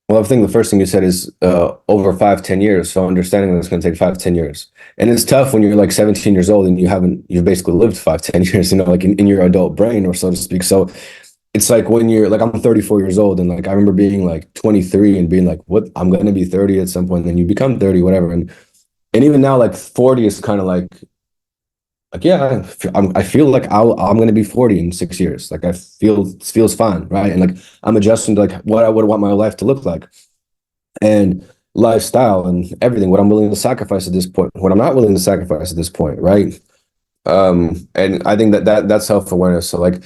Well, I think the first thing you said is over 5-10 years. So understanding that it's going to take 5-10 years, and it's tough when you're like 17 years old and you've basically lived 5-10 years, like in your adult brain, or so to speak. So it's like when you're like, I'm 34 years old, and like I remember being like 23 and being like, what, I'm going to be 30 at some point, and then you become 30, whatever. And even now, like 40 is kind of like, yeah, I feel like I'm going to be 40 in 6 years. Like it feels fine, right? And like I'm adjusting to like what I would want my life to look like, and lifestyle and everything. What I'm willing to sacrifice at this point, what I'm not willing to sacrifice at this point, right? And I think that's self-awareness. So like,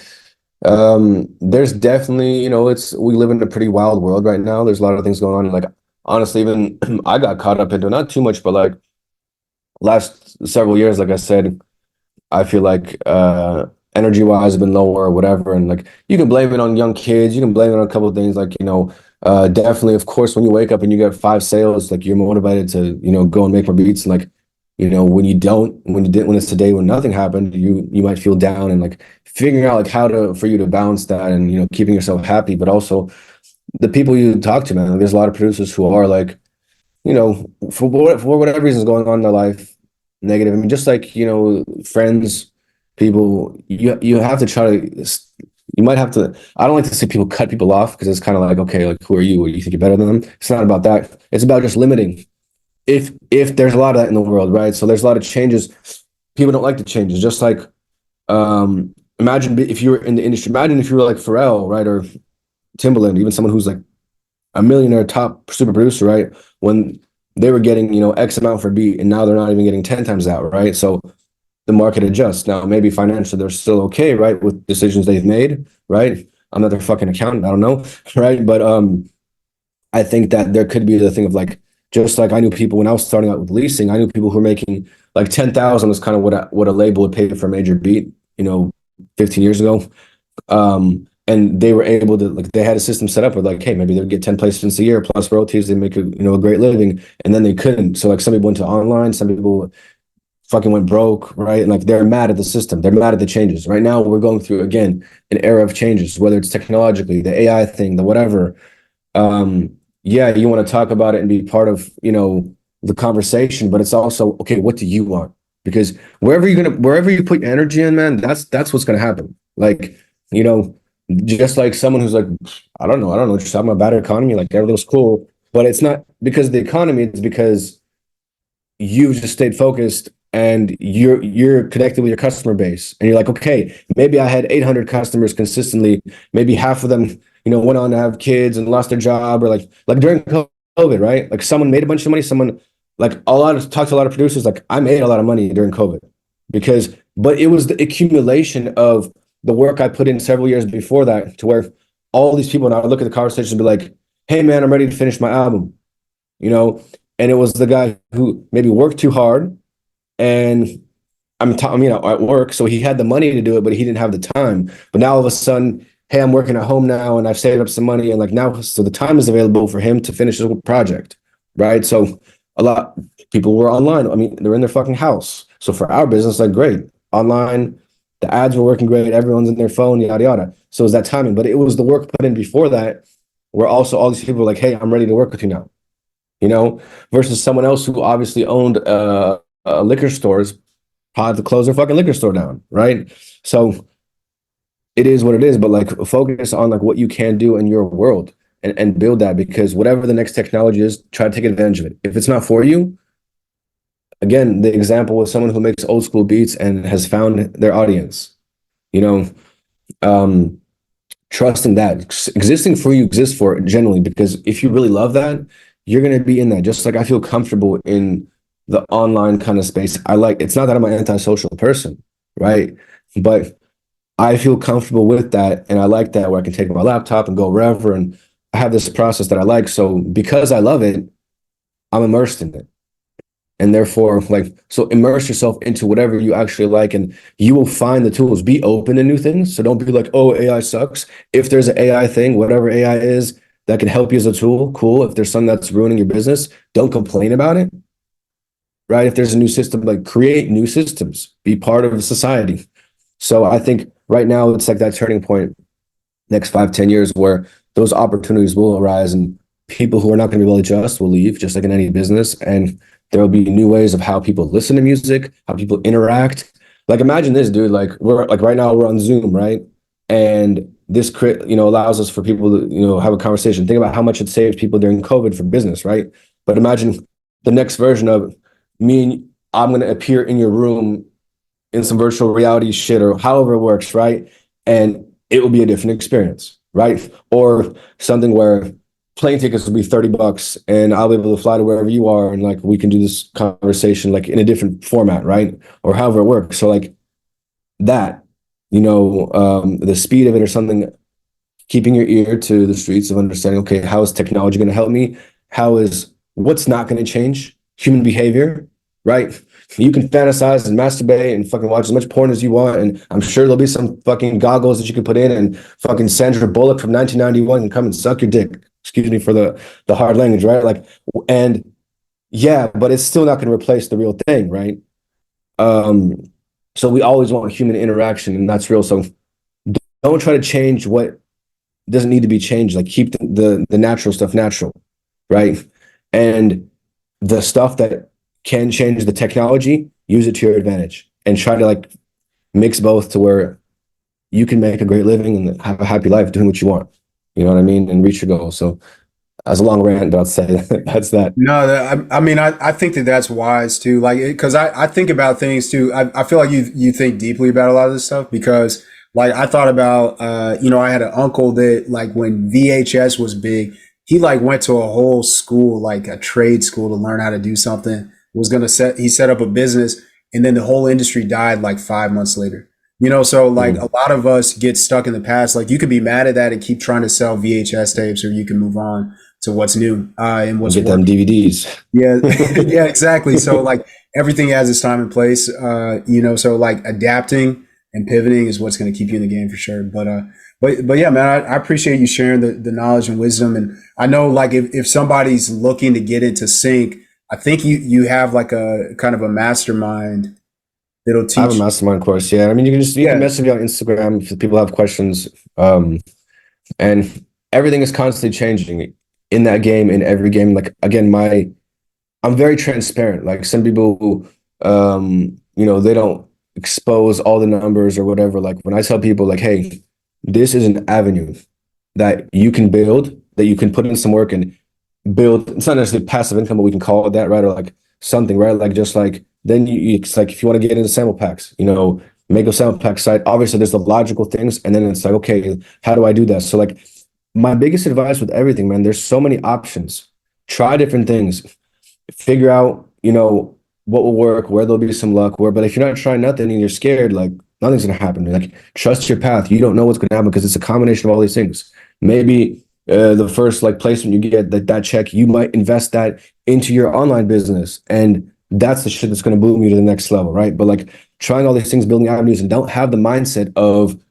there's definitely, we live in a pretty wild world right now. There's a lot of things going on. Like honestly, even I got caught up into, not too much, but like last several years, like I said, I feel like energy wise has been lower or whatever. And like you can blame it on young kids, you can blame it on a couple of things, like, definitely, of course, when you wake up and you get 5 sales, like you're motivated to, go and make more beats. And like, when you don't, when it's a day when nothing happened, you might feel down, and like figuring out like for you to balance that, and, keeping yourself happy, but also the people you talk to, man. Like, there's a lot of producers who are like, for whatever reasons going on in their life, negative. I mean, just like, friends, people, you have to try to, you might have to, I don't like to see people cut people off, because it's kind of like, okay, like who are you? You think you're better than them? It's not about that. It's about just limiting. If there's a lot of that in the world, right? So there's a lot of changes. People don't like the changes. Just like, imagine if you were in the industry, imagine if you were like Pharrell, right? Or Timbaland, even someone who's like a millionaire top super producer, right? When they were getting, X amount for a beat, and now they're not even getting 10 times that, right? So the market adjusts. Now, maybe financially they're still okay, right, with decisions they've made, right? I'm not their fucking accountant, I don't know, right? But I think that there could be the thing of like, just like I knew people when I was starting out with leasing, I knew people who were making like 10,000 was kind of what a label would pay for a major beat, 15 years ago. And they were able to, like, they had a system set up where like, hey, maybe they'd get 10 placements a year plus royalties, they make a great living, and then they couldn't. So like some people went to online, some people fucking went broke, right? And like they're mad at the system. They're mad at the changes. Right now, we're going through again an era of changes, whether it's technologically, the AI thing, the whatever. Yeah, you want to talk about it and be part of, the conversation, but it's also, okay, what do you want? Because wherever you put your energy in, man, that's what's gonna happen. Like, you know, just like someone who's like, I don't know, just talking about bad economy, like everything's cool, but it's not because of the economy, it's because you've just stayed focused and you're connected with your customer base, and you're like, okay, maybe I had 800 customers consistently, maybe half of them, went on to have kids and lost their job, or like during COVID, right? Like someone made a bunch of money, someone like talked to a lot of producers, like I made a lot of money during COVID but it was the accumulation of the work I put in several years before that, to where all these people now look at the conversation and be like, hey man, I'm ready to finish my album, you know? And it was the guy who maybe worked too hard, and at work, so he had the money to do it, but he didn't have the time. But now all of a sudden, hey, I'm working at home now, and I've saved up some money, and like now, so the time is available for him to finish his project, right? So a lot of people were online. I mean, they're in their fucking house. So for our business, like great, online, the ads were working great. Everyone's in their phone, yada yada. So it was that timing, but it was the work put in before that, where also all these people were like, hey, I'm ready to work with you now, versus someone else who obviously owned liquor stores, had to close their fucking liquor store down, right? So it is what it is, but like focus on like what you can do in your world, and build that, because whatever the next technology is, try to take advantage of it. If it's not for you, again, the example was someone who makes old school beats and has found their audience, you know, trusting that existing for you exists for it generally, because if you really love that, you're going to be in that. Just like I feel comfortable in the online kind of space. It's not that I'm an antisocial person, right? But I feel comfortable with that. And I like that, where I can take my laptop and go wherever. And I have this process that I like. So because I love it, I'm immersed in it. And therefore, so immerse yourself into whatever you actually like, and you will find the tools. Be open to new things. So don't be like, oh, AI sucks. If there's an AI thing, whatever AI is that can help you as a tool, cool. If there's something that's ruining your business, don't complain about it, right? If there's a new system, like create new systems, be part of society. So I think right now it's like that turning point, next 5-10 years, where those opportunities will arise, and people who are not going to be able to adjust will leave, just like in any business. And there will be new ways of how people listen to music, how people interact. Like imagine this, dude. Like we're like right now we're on Zoom, right? And this allows us for people to have a conversation. Think about how much it saved people during COVID for business, right? But imagine the next version of me and I'm going to appear in your room in some virtual reality shit, or however it works, right? And it will be a different experience, right? Or something where plane tickets will be $30 and I'll be able to fly to wherever you are, and like we can do this conversation like in a different format, right? Or however it works. So like that, the speed of it, or something, keeping your ear to the streets of understanding, okay, how is technology going to help me? What's not going to change? Human behavior, right? You can fantasize and masturbate and fucking watch as much porn as you want, and I'm sure there'll be some fucking goggles that you can put in, and fucking Sandra Bullock from 1991 can come and suck your dick. Excuse me for the hard language, right? Like, and yeah, but it's still not going to replace the real thing, right? So we always want human interaction, and that's real. So don't try to change what doesn't need to be changed. Like keep the natural stuff natural, right? And the stuff that can change the technology, use it to your advantage, and try to like mix both to where you can make a great living and have a happy life doing what you want. You know what I mean? And reach your goals. So as a long rant, but I'll say that's that. No, I mean, I think that that's wise too. Like, because I think about things too. I feel like you think deeply about a lot of this stuff, because like I thought about, I had an uncle that like when VHS was big, he like went to a whole school, like a trade school, to learn how to do something. He set up a business, and then the whole industry died like 5 months later. So like a lot of us get stuck in the past. Like you could be mad at that and keep trying to sell VHS tapes, or you can move on to what's new, and what's get them DVDs. Yeah, yeah, exactly. So like everything has its time and place, so like adapting and pivoting is what's going to keep you in the game for sure. But yeah, man, I appreciate you sharing the knowledge and wisdom. And I know like if somebody's looking to get into sync, I think you have like a kind of a mastermind that'll I have a teach. mastermind course. Yeah. I mean, you can Yeah, message me on Instagram if people have questions. And everything is constantly changing in that game, in every game. Like again, I'm very transparent. Like some people who, they don't expose all the numbers or whatever. Like when I tell people, like, hey, this is an avenue that you can build, that you can put in some work and build. It's not necessarily passive income, but we can call it that, right? Or like something, right? Like just like then it's like if you want to get into sample packs, make a sample pack site. Obviously, there's the logical things, and then it's like, okay, how do I do that? So like my biggest advice with everything, man, there's so many options. Try different things, figure out, what will work, where there'll be some luck, where, but if you're not trying nothing and you're scared, like nothing's gonna happen. Like trust your path. You don't know what's gonna happen because it's a combination of all these things. Maybe the first like placement you get, that check, you might invest that into your online business, and that's the shit that's gonna boom you to the next level, right? But like trying all these things, building avenues, and don't have the mindset of,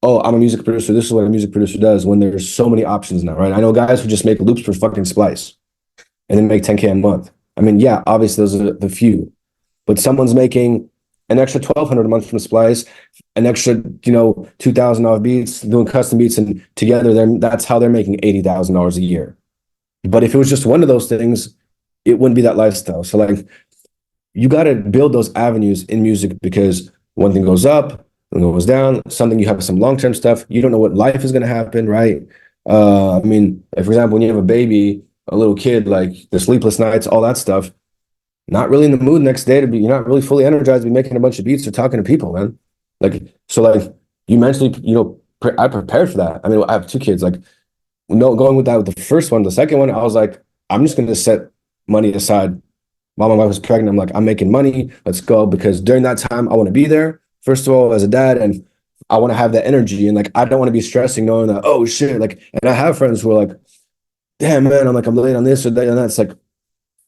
oh, I'm a music producer. This is what a music producer does, when there's so many options now, right? I know guys who just make loops for fucking Splice and then make 10K a month. I mean, yeah, obviously those are the few, but someone's making an extra 1,200 a month from Splice, an extra, 2,000 off beats, doing custom beats, and together that's how they're making $80,000 a year. But if it was just one of those things, it wouldn't be that lifestyle. So like, you got to build those avenues in music, because one thing goes up, one goes down. Something, you have some long-term stuff. You don't know what life is going to happen, right? I mean, like, for example, when you have a baby, a little kid, like the sleepless nights, all that stuff, not really in the mood next day to be, you're not really fully energized to be making a bunch of beats or talking to people, man. Like, so like you mentally, I prepared for that. I mean, I have two kids, like, no, going with that with the first one. The second one, I was like, I'm just going to set money aside while my wife was pregnant. I'm like, I'm making money. Let's go. Because during that time, I want to be there, first of all, as a dad, and I want to have that energy. And like, I don't want to be stressing knowing that, oh shit. Like, and I have friends who are like, damn, man, I'm late on this or that. And that's like,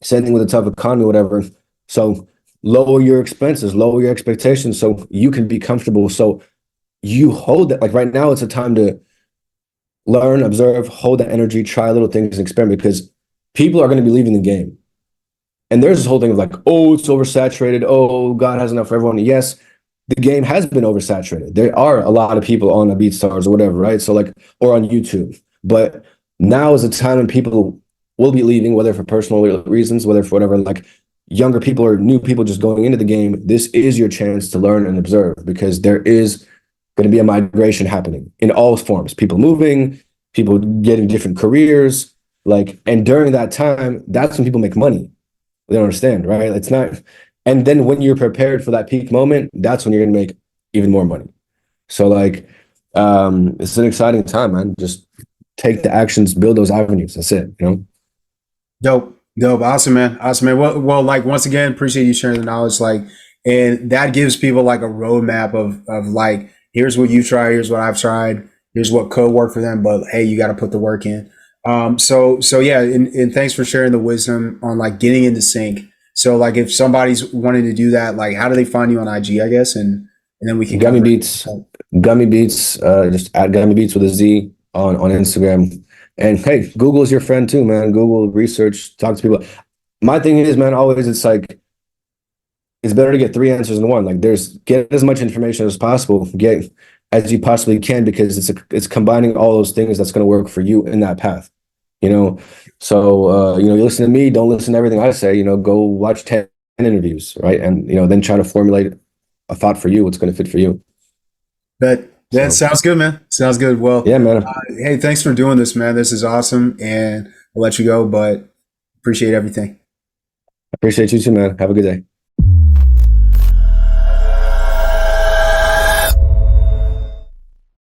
same thing with a tough economy, whatever. So lower your expenses, lower your expectations so you can be comfortable. So you hold that. Like right now, it's a time to learn, observe, hold that energy, try little things and experiment, because people are going to be leaving the game. And there's this whole thing of like, oh, it's oversaturated. Oh, God has enough for everyone. Yes, the game has been oversaturated. There are a lot of people on a BeatStars or whatever, right? So like, or on YouTube. But now is a time when people will be leaving, whether for personal reasons, whether for whatever, like younger people or new people just going into the game. This is your chance to learn and observe, because there is going to be a migration happening in all forms. People moving, people getting different careers. Like, and during that time, that's when people make money. They don't understand, right? It's not, and then when you're prepared for that peak moment, that's when you're gonna make even more money. So like, it's an exciting time, man. Just take the actions, build those avenues. That's it. dope, dope, awesome, man, awesome, man. Well, like once again, appreciate you sharing the knowledge. Like, and that gives people like a roadmap of like, here's what you try, here's what I've tried, here's what could work for them, but hey, you got to put the work in. So yeah, and thanks for sharing the wisdom on like getting into sync. So like if somebody's wanting to do that, like how do they find you on IG, I guess, and then we can Gummy cover Beatz, it. Gummy Beatz, just add Gummy Beatz with a Z on Instagram. And hey, Google is your friend too, man. Google, research, talk to people. My thing is, man, always it's like, it's better to get three answers in one. Like get as much information as possible, get as you possibly can, because it's combining all those things that's going to work for you in that path. You know, so you listen to me, don't listen to everything I say. Go watch 10 interviews, right? And then try to formulate a thought for you, what's going to fit for you. That So sounds good, man. Sounds good. Well, yeah, man. hey, thanks for doing this, man. This is awesome, and I'll let you go, but appreciate everything. I appreciate you too, man. Have a good day.